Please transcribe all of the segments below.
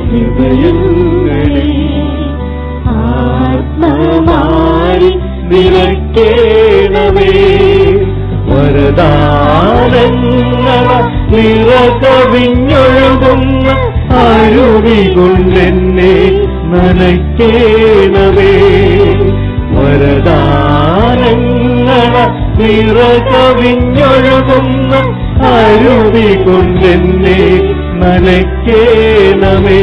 ഹൃദയങ്ങളിൽ ആത്മമായി നിറയ്ക്കണമേ. വരദാനങ്ങള നിറകവിഞ്ഞൊഴുകുന്ന അരുവി കൊണ്ടെന്നെ നനയ്ക്കണമേ. വരദാനങ്ങള നിറകവിഞ്ഞൊഴുകുന്ന അരുവി കൊണ്ടെന്നെ നനയ്ക്കണമേ.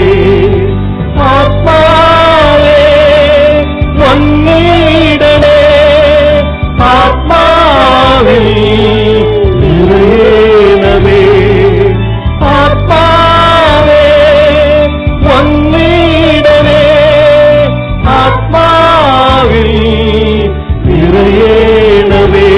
ആത്മാവേ വന്നിടണേ, ആത്മാവേ നിറയണമേ. ആത്മാവേ വന്നിടണേ, ആത്മാവേ നിറയണമേ.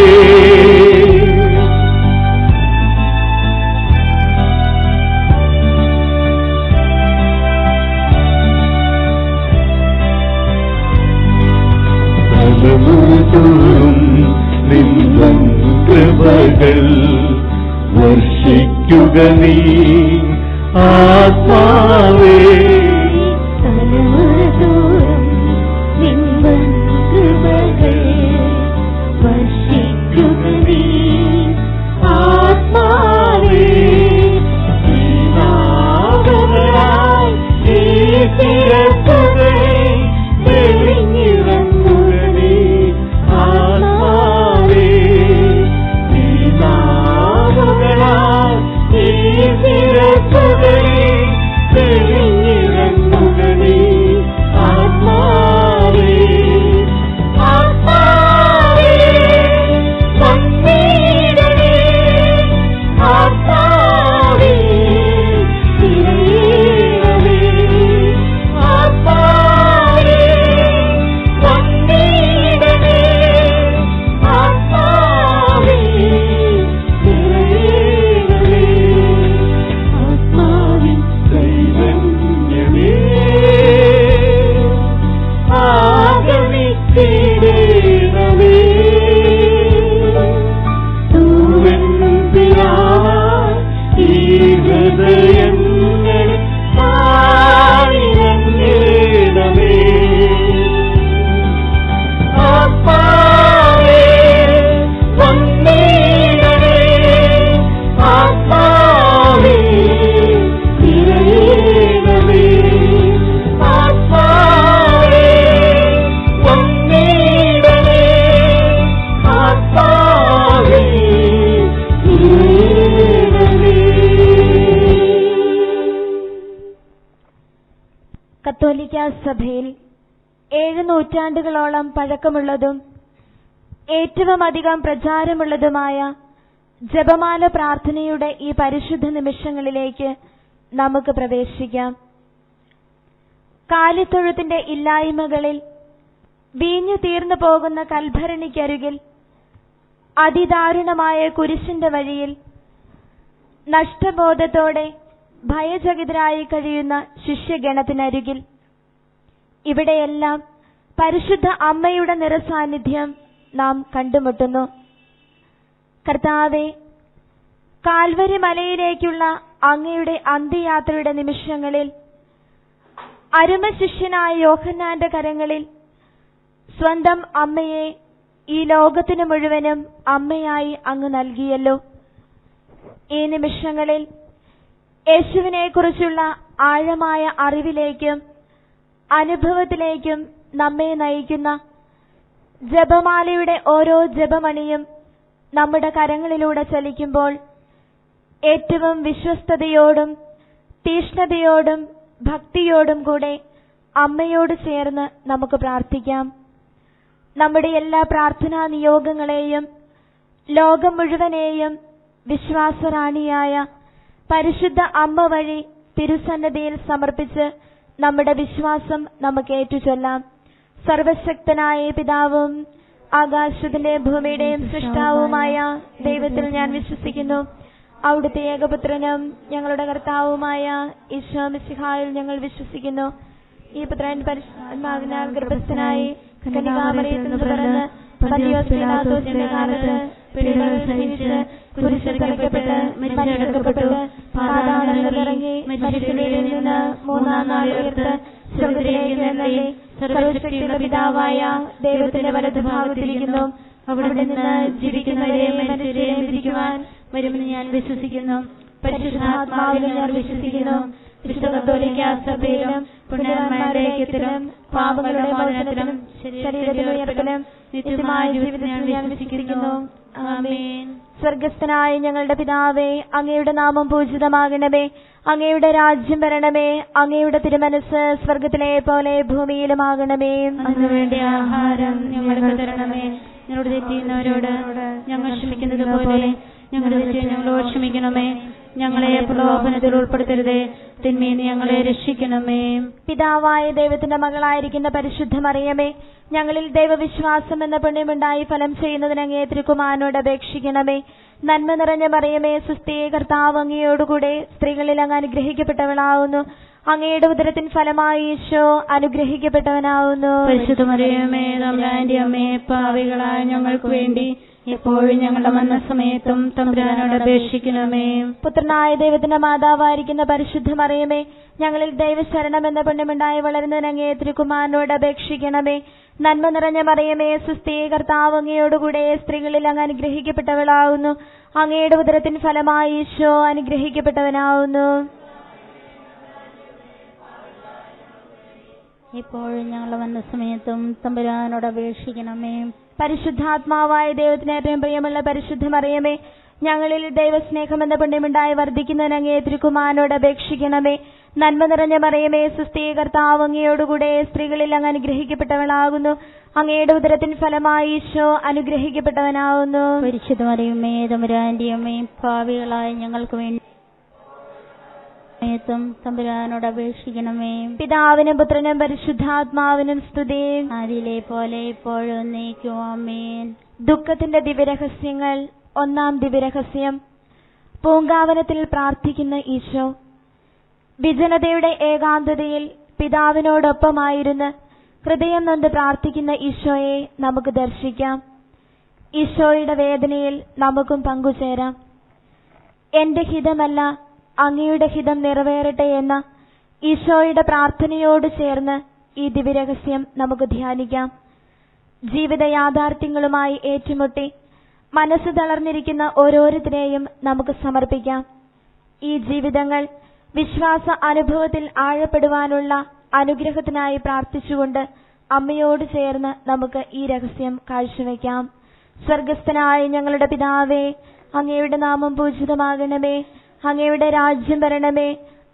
നിന്നും കൃപകൾ വർഷിക്കുക നീ ആത്മാവേ. തലമുറതോറും നിന്നും കൃപകൾ വർഷിക്കുക നീ ആത്മാവേ. നാഗങ്ങളായി ഈ തിരക്കുകളെ തെളിഞ്ഞിറങ്ങുക നീ ആത്മാവേ. നാഗങ്ങളായി ഈ തിരക്കുകളെ തെളിഞ്ഞിറങ്ങുക നീ ആത്മാവേ. ആത്മാവേ വന്നിടണേ, ആത്മാവേ നിറയണമേ. ആത്മാവേ വന്നിടണേ, ആത്മാവേ നിറയണമേ. ആത്മാവിൻ ചൈതന്യമേ ആഗമിച്ചിടണമേ. തൂവൻ പിതാവായി ഈ ഹൃദയങ്ങൾ ആയിരങ്ങണമേ. ആത്മാവേ വന്നിടണേ, ആത്മാവേ നിറയണമേ. ആത്മാവേ വന്നിടണേ, ആത്മാവേ നിറയണമേ. കത്തോലിക്ക സഭയിൽ 7 നൂറ്റാണ്ടുകളോളം പഴക്കമുള്ളതും ഏറ്റവും അധികം പ്രചാരമുള്ളതുമായ ജപമാല പ്രാർത്ഥനയുടെ ഈ പരിശുദ്ധ നിമിഷങ്ങളിലേക്ക് നമുക്ക് പ്രവേശിക്കാം. കാലിത്തൊഴുത്തിന്റെ ഇല്ലായ്മകളിൽ വീഞ്ഞു തീർന്നു പോകുന്ന കൽഭരണിക്കരികിൽ, അതിദാരുണമായ കുരിശിന്റെ വഴിയിൽ നഷ്ടബോധത്തോടെ ഭയചകിതരായി കഴിയുന്ന ശിഷ്യഗണത്തിനരികിൽ, ഇവിടെയെല്ലാം പരിശുദ്ധ അമ്മയുടെ നിറസാന്നിധ്യം നാം കണ്ടുമുട്ടുന്നു. കർത്താവേ, കാൽവരി മലയിലേക്കുള്ള അങ്ങയുടെ അന്ത്യയാത്രയുടെ നിമിഷങ്ങളിൽ അരുമ ശിഷ്യനായ യോഹന്നാന്റെ കരങ്ങളിൽ സ്വന്തം അമ്മയെ ഈ ലോകത്തിനു മുഴുവനും അമ്മയായി അങ്ങ് നൽകിയല്ലോ. ഈ നിമിഷങ്ങളിൽ യേശുവിനെ കുറിച്ചുള്ള ആഴമായ അറിവിലേക്കും അനുഭവത്തിലേക്കും നമ്മെ നയിക്കുന്ന ജപമാലയുടെ ഓരോ ജപമണിയും നമ്മുടെ കരങ്ങളിലൂടെ ചലിക്കുമ്പോൾ ഏറ്റവും വിശ്വസ്തയോടും തീഷ്ണതയോടും ഭക്തിയോടും കൂടെ അമ്മയോട് ചേർന്ന് നമുക്ക് പ്രാർത്ഥിക്കാം. നമ്മുടെ എല്ലാ പ്രാർത്ഥനാ നിയോഗങ്ങളെയും ലോകം മുഴുവനെയും വിശ്വാസറാണിയായ പരിശുദ്ധ അമ്മ വഴി തിരുസന്നിധിയിൽ സമർപ്പിച്ച് നമ്മുടെ വിശ്വാസം നമുക്ക് ഏറ്റുചൊല്ലാം. സർവശക്തനായ പിതാവും ആകാശത്തിന്റെ ഭൂമിയുടെയും സൃഷ്ടാവുമായ ദൈവത്തിൽ ഞാൻ വിശ്വസിക്കുന്നു. അവിടുത്തെ ഏകപുത്രനും ഞങ്ങളുടെ കർത്താവുമായ ഈശോ മിശിഹായിൽ ഞങ്ങൾ വിശ്വസിക്കുന്നു. ഈ പുത്രൻ പരിശുദ്ധാത്മാവിനാൽ ഗർഭസ്ഥനായി കന്യകാമറിയത്തിൽ നിന്ന് പിറന്ന് പന്തിയോസ് പീലാത്തോസിന്റെ കാലത്ത് പീഡകൾ സഹിച്ച് കുരിശിൽ തറയ്ക്കപ്പെട്ട് മരിച്ചടക്കപ്പെട്ടു, പാതാളങ്ങളിലിറങ്ങി മരിച്ചവരിൽ നിന്ന് മൂന്നാം നാൾ ഉയർത്ത് സ്വർഗ്ഗത്തിലേക്ക് എഴുന്നള്ളി സർവ്വശക്തിയുള്ള പിതാവായ ദൈവത്തിന്റെ വലതുഭാഗത്തിരിക്കുന്നു. അവിടെ നിന്ന് ജീവിക്കുന്നവരെയും മരിച്ചവരെയും വിധിക്കുവാൻ വരുമെന്ന് ഞാൻ വിശ്വസിക്കുന്നു. പരിശുദ്ധാത്മാവിലും ഞാൻ വിശ്വസിക്കുന്നു. വിശുദ്ധ കത്തോലിക്കാ സഭയിലും പുണ്യവാന്മാരുടെ ഐക്യത്തിലും പാപങ്ങളുടെ മോചനത്തിലും ശരീരത്തിന്റെ ഉയർത്തലും നിത്യമായ ജീവിതത്തിൽ ഞാൻ വിശ്വസിക്കുന്നു. ആമേൻ. സ്വർഗസ്ഥനായ ഞങ്ങളുടെ പിതാവേ, അങ്ങയുടെ നാമം പൂജിതമാകണമേ. അങ്ങയുടെ രാജ്യം വരണമേ. അങ്ങയുടെ തിരുമനസ് സ്വർഗത്തിലെ പോലെ ഭൂമിയിലുമാകണമേ. അതിനുവേണ്ടി ആഹാരം ഞങ്ങൾക്ക് തരണമേ. ഞങ്ങളോട് തെറ്റിയുന്നവരോട് ഞങ്ങൾ ക്ഷമിക്കുന്നത് പോലെ ഞങ്ങളുടെ തെറ്റ് ഞങ്ങളോട് ക്ഷമിക്കണമേ. ഞങ്ങളെ പ്രലോഭനത്തിൽ ഉൾപ്പെടുത്തരുതേ, തിന്മയിൽ ഞങ്ങളെ രക്ഷിക്കണമേ. പിതാവായ ദൈവത്തിന്റെ മകളായിരിക്കുന്ന പരിശുദ്ധ മറിയമേ, ഞങ്ങളിൽ ദൈവവിശ്വാസം എന്ന പുണ്യമുണ്ടായി ഫലം ചെയ്യുന്നതിന് അങ്ങേ തിരുക്കുമാരനോട് അപേക്ഷിക്കണമേ. നന്മ നിറഞ്ഞ മറിയമേ, സുസ്ഥി, കർത്താവ് അങ്ങയോടുകൂടെ സ്ത്രീകളിൽ അങ്ങ് അനുഗ്രഹിക്കപ്പെട്ടവളാവുന്നു. അങ്ങയുടെ ഉദരത്തിൻ ഫലമായി ഈശോ അനുഗ്രഹിക്കപ്പെട്ടവനാവുന്നു. പരിശുദ്ധ മറിയമേ, തമ്പുരാന്റെ അമ്മേ, പാപികളായ ഞങ്ങൾക്ക് വേണ്ടി എപ്പോഴും ഞങ്ങളുടെ മരണസമയത്തും തമ്പുരാനോട് അപേക്ഷിക്കണമേ. പുത്രനായ ദൈവത്തിന്റെ മാതാവായിരിക്കുന്ന പരിശുദ്ധ മറിയമേ, ഞങ്ങളിൽ ദൈവശരണം എന്ന പുണ്യമുണ്ടായി വളരുന്നതിന് അങ്ങേ തിരുക്കുമാരനോട് അപേക്ഷിക്കണമേ. നന്മ നിറഞ്ഞ മറിയമേ, സുസ്ഥി, കർത്താവ് അങ്ങയോടുകൂടെ സ്ത്രീകളിൽ അങ്ങ് അനുഗ്രഹിക്കപ്പെട്ടവളാവുന്നു. അങ്ങയുടെ ഉദരത്തിൻ ഫലമായി ഈശോ അനുഗ്രഹിക്കപ്പെട്ടവനാവുന്നു. എപ്പോഴും ഞങ്ങളുടെ മരണസമയത്തും തമ്പുരാനോട് അപേക്ഷിക്കണമേ. പരിശുദ്ധാത്മാവായ ദൈവത്തിന് ഏറ്റവും പ്രിയമുള്ള പരിശുദ്ധ മറിയമേ, ഞങ്ങളിൽ ദൈവസ്നേഹം എന്ന പുണ്യമുണ്ടായി വർദ്ധിക്കുന്നതിന് അങ്ങേ തിരുക്കുമാരനോട് അപേക്ഷിക്കണമേ. നന്മ നിറഞ്ഞ മറിയമേ, സുസ്ഥി, കർത്താവ് അങ്ങയോടുകൂടെ സ്ത്രീകളിൽ അങ്ങ് അനുഗ്രഹിക്കപ്പെട്ടവളാകുന്നു. അങ്ങയുടെ ഉദരത്തിൻ ഫലമായി ഈശോ അനുഗ്രഹിക്കപ്പെട്ടവനാവുന്നു. പരിശുദ്ധ മറിയമേ, തമ്പുരാന്റെ അമ്മേ, പാപികളായ ഞങ്ങൾക്ക് വേണ്ടി തമ്പുരാനോട് അപേക്ഷിക്കണമേ. പിതാവിനും പുത്രനും പരിശുദ്ധാത്മാവിനും സ്തുതി. ആദിയിലെ പോലെ എപ്പോഴും എന്നേക്കും ആമേൻ. ദുഃഖത്തിന്റെ ദിവ്യരഹസ്യങ്ങൾ. ഒന്നാം ദിവ്യരഹസ്യം, പൂങ്കാവനത്തിൽ പ്രാർത്ഥിക്കുന്ന ഈശോ. വിജനതയുടെ ഏകാന്തതയിൽ പിതാവിനോടൊപ്പമായിരുന്ന് ഹൃദയം നൊന്ത് പ്രാർത്ഥിക്കുന്ന ഈശോയെ നമുക്ക് ദർശിക്കാം. ഈശോയുടെ വേദനയിൽ നമുക്കും പങ്കുചേരാം. എന്റെ ഹിതമല്ല അങ്ങയുടെ ഹിതം നിറവേറട്ടെ എന്ന ഈശോയുടെ പ്രാർത്ഥനയോട് ചേർന്ന് ഈ ദിവ്യരഹസ്യം നമുക്ക് ധ്യാനിക്കാം. ജീവിത യാഥാർത്ഥ്യങ്ങളുമായി ഏറ്റുമുട്ടി മനസ്സ് തളർന്നിരിക്കുന്ന ഓരോരുത്തരെയും നമുക്ക് സമർപ്പിക്കാം. ഈ ജീവിതങ്ങൾ വിശ്വാസ അനുഭവത്തിൽ ആഴപ്പെടുവാനുള്ള അനുഗ്രഹത്തിനായി പ്രാർത്ഥിച്ചുകൊണ്ട് അമ്മയോട് ചേർന്ന് നമുക്ക് ഈ രഹസ്യം കാഴ്ചവെക്കാം. സ്വർഗസ്ഥനായ ഞങ്ങളുടെ പിതാവേ, അങ്ങയുടെ നാമം പൂജിതമാകണമേ. അങ്ങയുടെ രാജ്യം വരണമേ.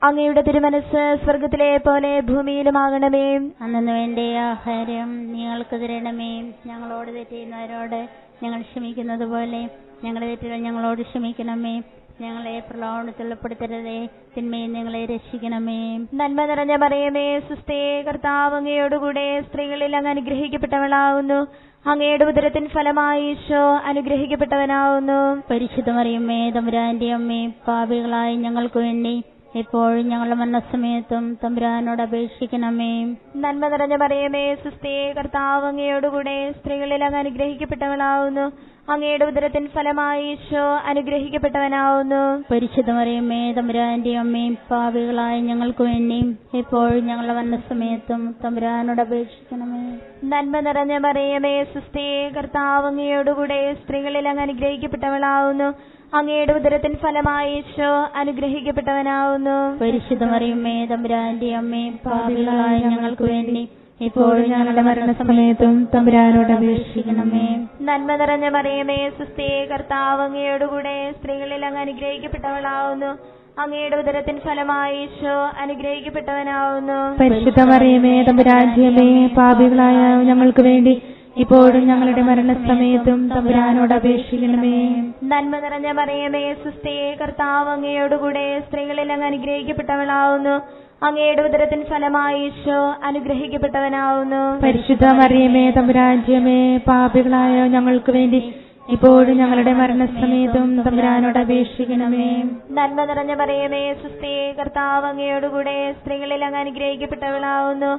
അങ്ങയുടെ തിരുമനസ് സ്വർഗത്തിലെ പോലെ ഭൂമിയിലുമാകണമേ. അന്നു വേണ്ട ആഹാരം ഞങ്ങൾക്ക് തരണമേ. ഞങ്ങളോട് തെറ്റിയുന്നവരോട് ഞങ്ങൾ ക്ഷമിക്കുന്നത് പോലെ ഞങ്ങളുടെ തെറ്റുകൾ ഞങ്ങളോട് ക്ഷമിക്കണമേ. ഞങ്ങളെ പ്രലോഭനത്തിൽ ഉൾപ്പെടുത്തരുതേ, തിന്മയിൽ ഞങ്ങളെ രക്ഷിക്കണമേ. നന്മ നിറഞ്ഞ മറിയമേ, സുസ്ഥി, കർത്താവ് അങ്ങയോടുകൂടെ സ്ത്രീകളിൽ അങ്ങ് അനുഗ്രഹിക്കപ്പെട്ടവളാവുന്നു. അങ്ങയുടെ ഉദരത്തിൻ ഫലമായി ഈശോ അനുഗ്രഹിക്കപ്പെട്ടവനാവുന്നു. പരിശുദ്ധ മറിയമേ, തമ്പുരാന്റെ അമ്മേ, പാപികളായ ഞങ്ങൾക്ക് വേണ്ടി എപ്പോഴും ഞങ്ങളുടെ മരണസമയത്തും തമ്പുരാനോട് അപേക്ഷിക്കണമേ. നന്മ നിറഞ്ഞ മറിയമേ, സുസ്ഥി, കർത്താവ് അങ്ങയോടുകൂടെ സ്ത്രീകളിൽ അങ്ങ് അനുഗ്രഹിക്കപ്പെട്ടവളാവുന്നു. അങ്ങയുടെ ഉദരത്തിൻ ഫലമായി ഈശോ അനുഗ്രഹിക്കപ്പെട്ടവനാവുന്നു. പരിശുദ്ധ മറിയമേ, തമ്പുരാന്റെ അമ്മേ, പാപികളായ ഞങ്ങൾക്ക് വേണ്ടി എപ്പോഴും ഞങ്ങളുടെ മരണസമയത്തും തമ്പുരാനോട് അപേക്ഷിക്കണമേ. നന്മ നിറഞ്ഞ മറിയമേ, സുസ്ഥി, കർത്താവ് അങ്ങയോടുകൂടെ സ്ത്രീകളിൽ അങ്ങ് അനുഗ്രഹിക്കപ്പെട്ടവളാവുന്നു. അങ്ങയുടെ ഉദരത്തിൻ ഫലമായി ഈശോ അനുഗ്രഹിക്കപ്പെട്ടവനാവുന്നു. പരിശുദ്ധ മറിയമേ, തമ്പുരാന്റെ അമ്മേ, പാപികളായ ഞങ്ങൾക്ക് വേണ്ടി എപ്പോഴും ഞങ്ങളുടെ മരണസമയത്തും തമ്പുരാനോട് അപേക്ഷിക്കണമേ. നന്മ നിറഞ്ഞ മറിയമേ, സുസ്ഥി, കർത്താവ് അങ്ങയോടുകൂടെ സ്ത്രീകളിൽ അങ്ങ് അനുഗ്രഹിക്കപ്പെട്ടവളാവുന്നു. അങ്ങയുടെ ഉദരത്തിൻ ഫലമായി ഈശോ അനുഗ്രഹിക്കപ്പെട്ടവനാവുന്നു. പരിശുദ്ധ മറിയമേ, തമ്പുരാന്റെ അമ്മേ, പാപികളായ ഞങ്ങൾക്ക് വേണ്ടി ഇപ്പോഴും ഞങ്ങളുടെ മരണസമയത്തും തമ്പുരാനോട് അപേക്ഷിക്കണമേ. നന്മ നിറഞ്ഞ മറിയമേ, സുസ്ഥി, കർത്താവ് അങ്ങയോടുകൂടെ സ്ത്രീകളിൽ അങ്ങ് അനുഗ്രഹിക്കപ്പെട്ടവളാവുന്നു. അങ്ങയുടെ ഉദരത്തിൻ ഫലമായി ഈശോ അനുഗ്രഹിക്കപ്പെട്ടവനാവുന്നു. പരിശുദ്ധ മറിയമേ, തമ്പുരാന്റെ അമ്മേ, പാപികളായ ഞങ്ങൾക്ക് വേണ്ടി ഇപ്പോഴും ഞങ്ങളുടെ മരണസമയത്തും തമ്പുരാനോട് അപേക്ഷിക്കണമേ. നന്മ നിറഞ്ഞ മറിയമേ, സുസ്ഥി, കർത്താവ് അങ്ങയോടുകൂടെ സ്ത്രീകളിൽ അങ്ങ് അനുഗ്രഹിക്കപ്പെട്ടവളാവുന്നു.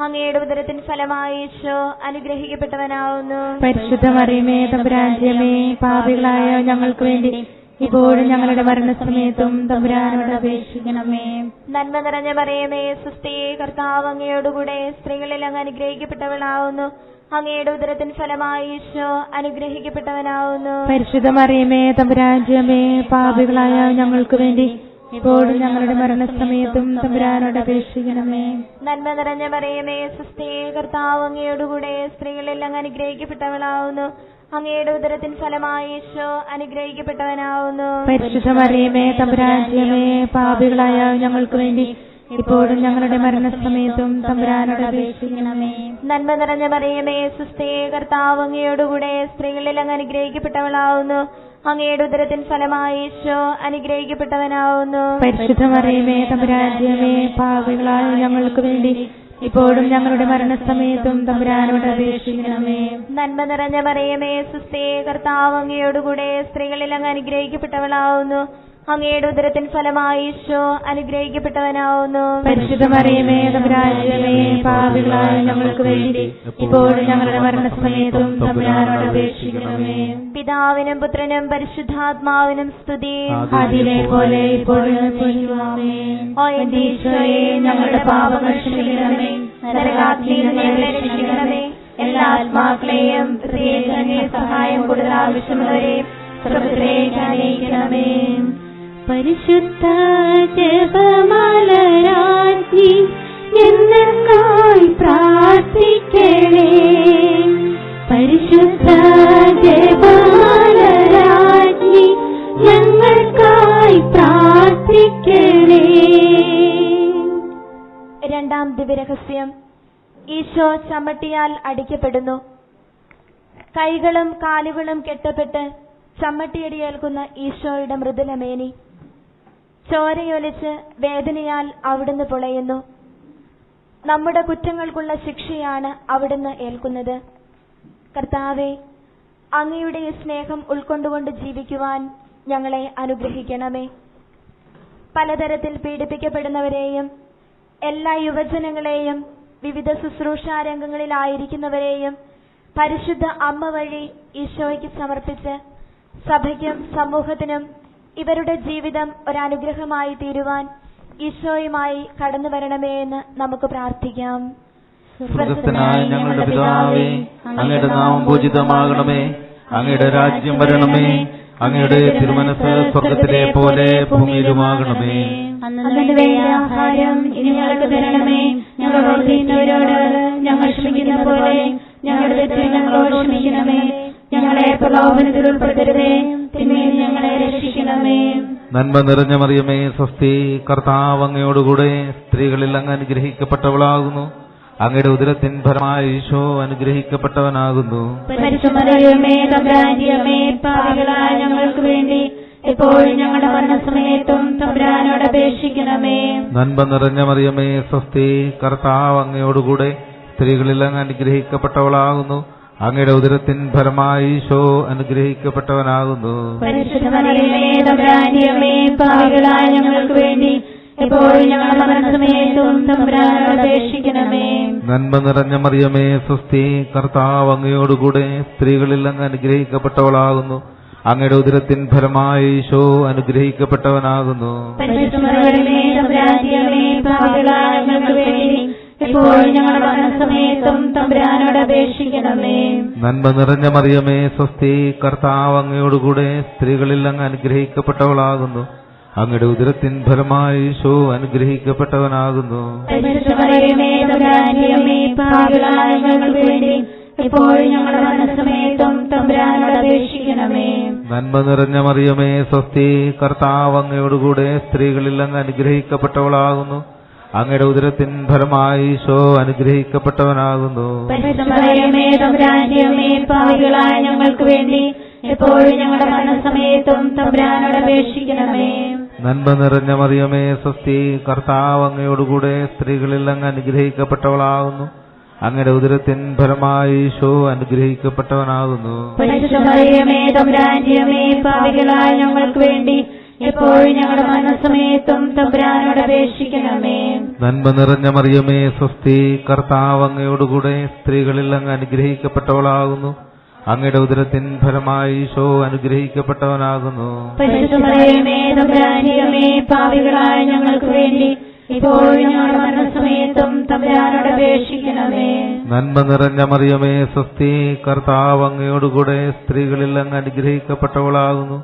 അങ്ങയുടെ ഉദരത്തിൻ ഫലമായി ഈശോ അനുഗ്രഹിക്കപ്പെട്ടവനാവുന്നു. പരിശുദ്ധ മറിയമേ, തമ്പുരാന്റെ അമ്മേ, പാപികളായ ഞങ്ങൾക്ക് വേണ്ടി ഇപ്പോഴും ഞങ്ങളുടെ മരണസമയത്തും തമ്പുരാനോട് അപേക്ഷിക്കണമേ. നന്മ നിറഞ്ഞ മറിയമേ, സ്വസ്തി, കർത്താവ് അങ്ങയോടുകൂടെ സ്ത്രീകളിൽ അങ്ങ് അനുഗ്രഹിക്കപ്പെട്ടവളാവുന്നു. അങ്ങയുടെ ഉദരത്തിൻ ഫലമായി ഈശോ അനുഗ്രഹിക്കപ്പെട്ടവനാവുന്നു. പരിശുദ്ധ മറിയമേ, തമ്പുരാന്റെ അമ്മേ, പാപികളായ ഞങ്ങൾക്ക് വേണ്ടി ഇപ്പോഴും ഞങ്ങളുടെ മരണസമയത്തും തമ്പുരാനോട് അപേക്ഷിക്കണമേ. നന്മ നിറഞ്ഞ മറിയമേ, സ്വസ്തി, കർത്താവ് അങ്ങയോടുകൂടെ സ്ത്രീകളിൽ അങ്ങ് അനുഗ്രഹിക്കപ്പെട്ടവളാവുന്നു. അങ്ങയുടെ ഉദരത്തിൻ ഫലമായി ഈശോ അനുഗ്രഹിക്കപ്പെട്ടവനാവുന്നു. പരിശുദ്ധ മറിയമേ, തമ്പുരാന്റെ അമ്മേ, പാപികളായ ഞങ്ങൾക്ക് വേണ്ടി ഇപ്പോഴും ഞങ്ങളുടെ മരണസമയത്തും തമ്പുരാനോട് അപേക്ഷിക്കണമേ. നന്മ നിറഞ്ഞ മറിയമേ, സ്വസ്തി, കർത്താവ് അങ്ങയോടുകൂടെ സ്ത്രീകളിൽ അങ്ങ് അനുഗ്രഹിക്കപ്പെട്ടവളാവുന്നു. അങ്ങയുടെ ഉദരത്തിൻ ഫലമായി ഈശോ അനുഗ്രഹിക്കപ്പെട്ടവനാവുന്നു. പരിശുദ്ധ മറിയമേ, തമ്പുരാന്റെ അമ്മേ, പാപികളായ ഞങ്ങൾക്ക് വേണ്ടി ഇപ്പോഴും ഞങ്ങളുടെ മരണസമയത്തും തമ്പുരാനോട് അപേക്ഷിക്കണമേ. നന്മ നിറഞ്ഞ മറിയമേ, സ്വസ്തി, കർത്താവ് അങ്ങയോടുകൂടെ സ്ത്രീകളിൽ അങ്ങ് അനുഗ്രഹിക്കപ്പെട്ടവളാവുന്നു. അങ്ങയുടെ ഉദരത്തിൻ ഫലമായി ഈശോ അനുഗ്രഹിക്കപ്പെട്ടവനാവുന്നു. പരിശുദ്ധ മറിയമേ, തമ്പുരാന്റെ അമ്മേ, പാപികളായ ഞങ്ങൾക്ക് വേണ്ടി ഇപ്പോഴും ഞങ്ങളുടെ മരണസമയത്തും തമ്പുരാനോട് അപേക്ഷിക്കണമേ. പിതാവിനും പുത്രനും പരിശുദ്ധാത്മാവിനും സ്തുതി. അതിലെ പോലെ ഇപ്പോഴും ആമേൻ. ഓ എന്റെ ഈശോയെ, ഞങ്ങളുടെ പാപങ്ങൾ ക്ഷമിക്കണമേ, നരകാഗ്നിയിൽ നിന്ന് ഞങ്ങളെ രക്ഷിക്കണമേ. എല്ലാ ആത്മാക്കളെയും പ്രത്യേകിച്ച് അങ്ങേ സഹായം കൂടുതൽ ആവശ്യമുള്ളവരെയും സ്വർഗ്ഗത്തിലേക്ക് അനയിക്കണമേ. പരിശുദ്ധ ജപമാലരാജ്ഞി ഞങ്ങൾക്കായി പ്രാർത്ഥിക്കണേ. പരിശുദ്ധ ജപമാലരാജ്ഞി ഞങ്ങൾക്കായി പ്രാർത്ഥിക്കണേ. രണ്ടാം ദിവ്യരഹസ്യം. ഈശോ ചമ്മട്ടിയാൽ അടിക്കപ്പെടുന്നു. കൈകളും കാലുകളും കെട്ടപ്പെട്ട് ചമ്മട്ടിയടിയേൽക്കുന്ന ഈശോയുടെ മൃദുലമേനി ചോരയൊലിച്ച് വേദനയാൽ അവിടുന്ന് പൊളയുന്നു. നമ്മുടെ കുറ്റങ്ങൾക്കുള്ള ശിക്ഷയാണ് അവിടുന്ന് ഏൽക്കുന്നത്. കർത്താവേ, അങ്ങയുടെ ഈ സ്നേഹം ഉൾക്കൊണ്ടുകൊണ്ട് ജീവിക്കുവാൻ ഞങ്ങളെ അനുഗ്രഹിക്കണമേ. പലതരത്തിൽ പീഡിപ്പിക്കപ്പെടുന്നവരെയും എല്ലാ യുവജനങ്ങളെയും വിവിധ ശുശ്രൂഷാരംഗങ്ങളിലായിരിക്കുന്നവരെയും പരിശുദ്ധ അമ്മ വഴി ഈശോയ്ക്ക് സമർപ്പിച്ച് സഭയ്ക്കും സമൂഹത്തിനും ഇവരുടെ ജീവിതം ഒരനുഗ്രഹമായി തീരുവാൻ ഈശോയുമായി കടന്നു വരണമേ എന്ന് നമുക്ക് പ്രാർത്ഥിക്കാം. സ്വർഗ്ഗസ്ഥനായ ഞങ്ങളുടെ പിതാവേ, അങ്ങയുടെ നാമം പൂജിതമാകണമേ. അങ്ങയുടെ രാജ്യം വരണമേ. അങ്ങയുടെ തിരുമനസ്സ് സ്വർഗ്ഗത്തിലെ പോലെ ഭൂമിയിലുമാകണമേ. അന്നത്തെ വേണ്ട ആഹാരം ഇനി ഞങ്ങൾക്ക് തരണമേ. ഞങ്ങളോട് ചെയ്യുന്നവരോട് ഞങ്ങൾ ക്ഷമിക്കുന്ന പോലെ ഞങ്ങളുടെ തെറ്റുകൾ ഞങ്ങളോട് ക്ഷമിക്കണമേ. ഞങ്ങളെ പ്രലോഭനത്തിൽ ഉൾപ്പെടുത്തരുതേ, തിന്മയിൽ ഞങ്ങളെ രക്ഷിക്കണമേ. നന്മ നിറഞ്ഞ മറിയമേ, സ്വസ്തി, കർത്താവ് അങ്ങയോടുകൂടെ സ്ത്രീകളിൽ അങ്ങ് അനുഗ്രഹിക്കപ്പെട്ടവളാകുന്നു. അങ്ങയുടെ ഉദരത്തിൻ ഫലമായ ഈശോ അനുഗ്രഹിക്കപ്പെട്ടവനാകുന്നു. പരിശുദ്ധ മറിയമേ, തമ്പുരാന്റെ അമ്മേ, പാപികളായ ഞങ്ങൾക്ക് വേണ്ടി എപ്പോഴും ഞങ്ങളുടെ മരണസമയത്തും തമ്പുരാനോട് അപേക്ഷിക്കണമേ. നന്മ നിറഞ്ഞ മറിയമേ, സ്വസ്തി, കർത്താവ് അങ്ങയോടുകൂടെ സ്ത്രീകളിൽ അങ്ങ് അനുഗ്രഹിക്കപ്പെട്ടവളാകുന്നു. അങ്ങയുടെ ഉദരത്തിൻ ഫലമായി ഈശോ അനുഗ്രഹിക്കപ്പെട്ടവനാകുന്നു. പരിശുദ്ധ മറിയമേ, തമ്പുരാന്റെ അമ്മേ, പാപികളായ ഞങ്ങൾക്ക് വേണ്ടി എപ്പോഴും ഞങ്ങളുടെ മരണസമയത്തും തമ്പുരാനോട് അപേക്ഷിക്കണമേ. നന്മ നിറഞ്ഞ മറിയമേ, സ്വസ്തി, കർത്താവ് അങ്ങയോടുകൂടെ സ്ത്രീകളിൽ അങ്ങ് അനുഗ്രഹിക്കപ്പെട്ടവളാകുന്നു. അങ്ങയുടെ ഉദരത്തിൻ ഫലമായി ഈശോ അനുഗ്രഹിക്കപ്പെട്ടവനാകുന്നു. പരിശുദ്ധ മറിയമേ, തമ്പുരാന്റെ അമ്മേ, പാപികളായ ഞങ്ങൾക്ക് വേണ്ടി എപ്പോഴും ഞങ്ങളുടെ മരണസമയത്തും തമ്പുരാനോട് അപേക്ഷിക്കണമേ. നന്മ നിറഞ്ഞ മറിയമേ, സ്വസ്തി, കർത്താവ് അങ്ങയോടുകൂടെ സ്ത്രീകളിൽ അങ്ങ് അനുഗ്രഹിക്കപ്പെട്ടവളാകുന്നു. അങ്ങയുടെ ഉദരത്തിൻ ഫലമായി ഈശോ അനുഗ്രഹിക്കപ്പെട്ടവനാകുന്നു. പരിശുദ്ധ മറിയമേ, തമ്പുരാന്റെ അമ്മേ, പാപികളായ ഞങ്ങൾക്ക് വേണ്ടി എപ്പോഴും ഞങ്ങളുടെ മരണസമയത്തും തമ്പുരാനോട് അപേക്ഷിക്കണമേ. നന്മ നിറഞ്ഞ മറിയമേ, സ്വസ്തി, കർത്താവ് അങ്ങയോടുകൂടെ സ്ത്രീകളിൽ അങ്ങ് അനുഗ്രഹിക്കപ്പെട്ടവളാകുന്നു. അങ്ങയുടെ ഉദരത്തിൻ ഫലമായി ഈശോ അനുഗ്രഹിക്കപ്പെട്ടവനാകുന്നു. പരിശുദ്ധ മറിയമേ, തമ്പുരാന്റെ അമ്മേ, പാപികളായ ഞങ്ങൾക്ക് വേണ്ടി എപ്പോഴും ഞങ്ങളുടെ മരണസമയത്തും തമ്പുരാനോട് അപേക്ഷിക്കണമേ. നന്മ നിറഞ്ഞ മറിയമേ, സ്വസ്തി, കർത്താവ് അങ്ങയോടുകൂടെ സ്ത്രീകളിൽ അങ്ങ് അനുഗ്രഹിക്കപ്പെട്ടവളാകുന്നു. അങ്ങയുടെ ഉദരത്തിൻ ഫലമായി ഈശോ അനുഗ്രഹിക്കപ്പെട്ടവനാകുന്നു. പരിശുദ്ധ മറിയമേ, തമ്പുരാന്റെ അമ്മേ, പാപികളായ ഞങ്ങൾക്ക് വേണ്ടി എപ്പോഴും ഞങ്ങളുടെ മരണസമയത്തും തമ്പുരാനോട് അപേക്ഷിക്കണമേ. നന്മ നിറഞ്ഞ മറിയമേ, സ്വസ്തി, കർത്താവ് അങ്ങയോടുകൂടെ സ്ത്രീകളിൽ അങ്ങ് അനുഗ്രഹിക്കപ്പെട്ടവളാകുന്നു. അങ്ങയുടെ ഉദരത്തിൻ ഫലമായി ഈശോ അനുഗ്രഹിക്കപ്പെട്ടവനാകുന്നു. പരിശുദ്ധ മറിയമേ തമ്പുരാന്റെ അമ്മേ, പാപികളായ ഞങ്ങൾക്ക് വേണ്ടി ഇപ്പോഴും ഞങ്ങളുടെ മരണസമയത്തും തമ്പുരാനോട് അപേക്ഷിക്കണമേ. നന്മ നിറഞ്ഞ മറിയമേ സ്വസ്തി, കർത്താവ് അങ്ങയോടുകൂടെ സ്ത്രീകളിൽ അങ്ങ് അനുഗ്രഹിക്കപ്പെട്ടവളാകുന്നു.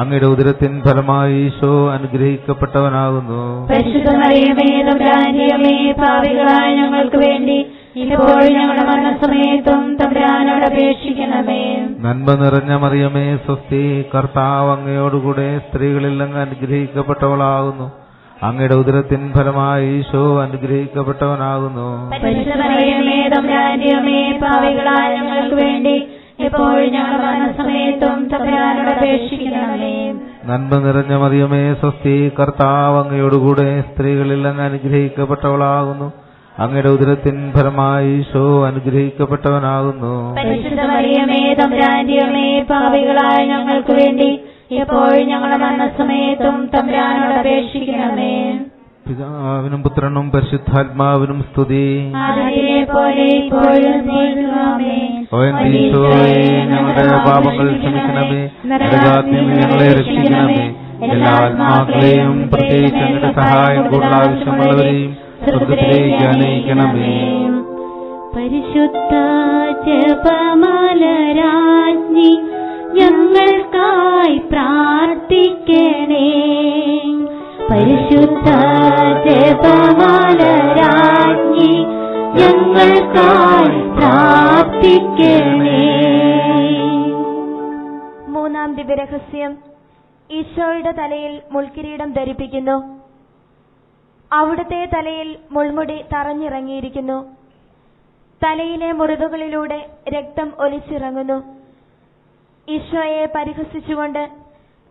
അങ്ങയുടെ ഉദരത്തിൻ ഫലമായി ഈശോ അനുഗ്രഹിക്കപ്പെട്ടവനാകുന്നു. പരിശുദ്ധ മറിയമേ തമ്പുരാന്റെ അമ്മേ, പാപികളായ ഞങ്ങൾക്ക് വേണ്ടി ഇപ്പോഴും ഞങ്ങളുടെ മരണസമയത്തും തമ്പുരാനോട് അപേക്ഷിക്കണമേ. നന്മ നിറഞ്ഞ മറിയമേ സ്വസ്തി, കർത്താവ് അങ്ങയോടുകൂടെ സ്ത്രീകളിൽ അങ്ങ് അനുഗ്രഹിക്കപ്പെട്ടവളാകുന്നു. അങ്ങയുടെ ഉദരത്തിൻ ഫലമായി ഈശോ അനുഗ്രഹിക്കപ്പെട്ടവനാകുന്നു. പരിശുദ്ധ മറിയമേ തമ്പുരാന്റെ അമ്മേ, പാപികളായ ഞങ്ങൾക്ക് വേണ്ടി ഇപ്പോഴും ഞങ്ങളുടെ മരണസമയത്തും തമ്പുരാനോട് അപേക്ഷിക്കണമേ. നന്മ നിറഞ്ഞ മറിയമേ സ്വസ്തി, കർത്താവ് അങ്ങയോടുകൂടെ സ്ത്രീകളിൽ അങ്ങ് അനുഗ്രഹിക്കപ്പെട്ടവളാകുന്നു. അങ്ങയുടെ ഉദരത്തിൻ ഫലമായി ഈശോ അനുഗ്രഹിക്കപ്പെട്ടവനാകുന്നു. പരിശുദ്ധ മറിയമേ തമ്പുരാന്റെ അമ്മേ, പാപികളായ ഞങ്ങൾക്ക് വേണ്ടി ഇപ്പോഴും ഞങ്ങളുടെ മരണസമയത്തും തമ്പുരാനോട് അപേക്ഷിക്കണമേ. പിതാവിനും പുത്രനും പരിശുദ്ധാത്മാവിനും സ്തുതി. ആദിയിലെ പോലെ ഇപ്പോഴും എന്നേക്കുമാമേൻ. ഈശോയെ, ഞങ്ങളുടെ പാപങ്ങൾ ക്ഷമിക്കണമേ, നരകാഗ്നിയിൽ ഞങ്ങളെ രക്ഷിക്കണമേ. എല്ലാ ആത്മാക്കളെയും പ്രത്യേകിച്ച് അങ്ങയുടെ സഹായം കൂടുതൽ ആവശ്യമുള്ളവരെയും സ്വർഗ്ഗത്തിലേക്ക് ആനയിക്കണമേ. പരിശുദ്ധ ജപമാലരാജ്ഞി ഞങ്ങൾക്കായി പ്രാർത്ഥിക്കണേ. പരിശുദ്ധ ജപമാലരാജ്ഞി ഞങ്ങൾക്കായി പ്രാർത്ഥിക്കണേ. മൂന്നാം ദിവ്യരഹസ്യം, ഈശോയുടെ തലയിൽ മുൾക്കിരീടം ധരിപ്പിക്കുന്നു. അവിടുത്തെ തലയിൽ മുൾമുടി തറഞ്ഞിറങ്ങിയിരിക്കുന്നു. തലയിലെ മുറിവുകളിലൂടെ രക്തം ഒലിച്ചിറങ്ങുന്നു. ഈശോയെ പരിഹസിച്ചുകൊണ്ട്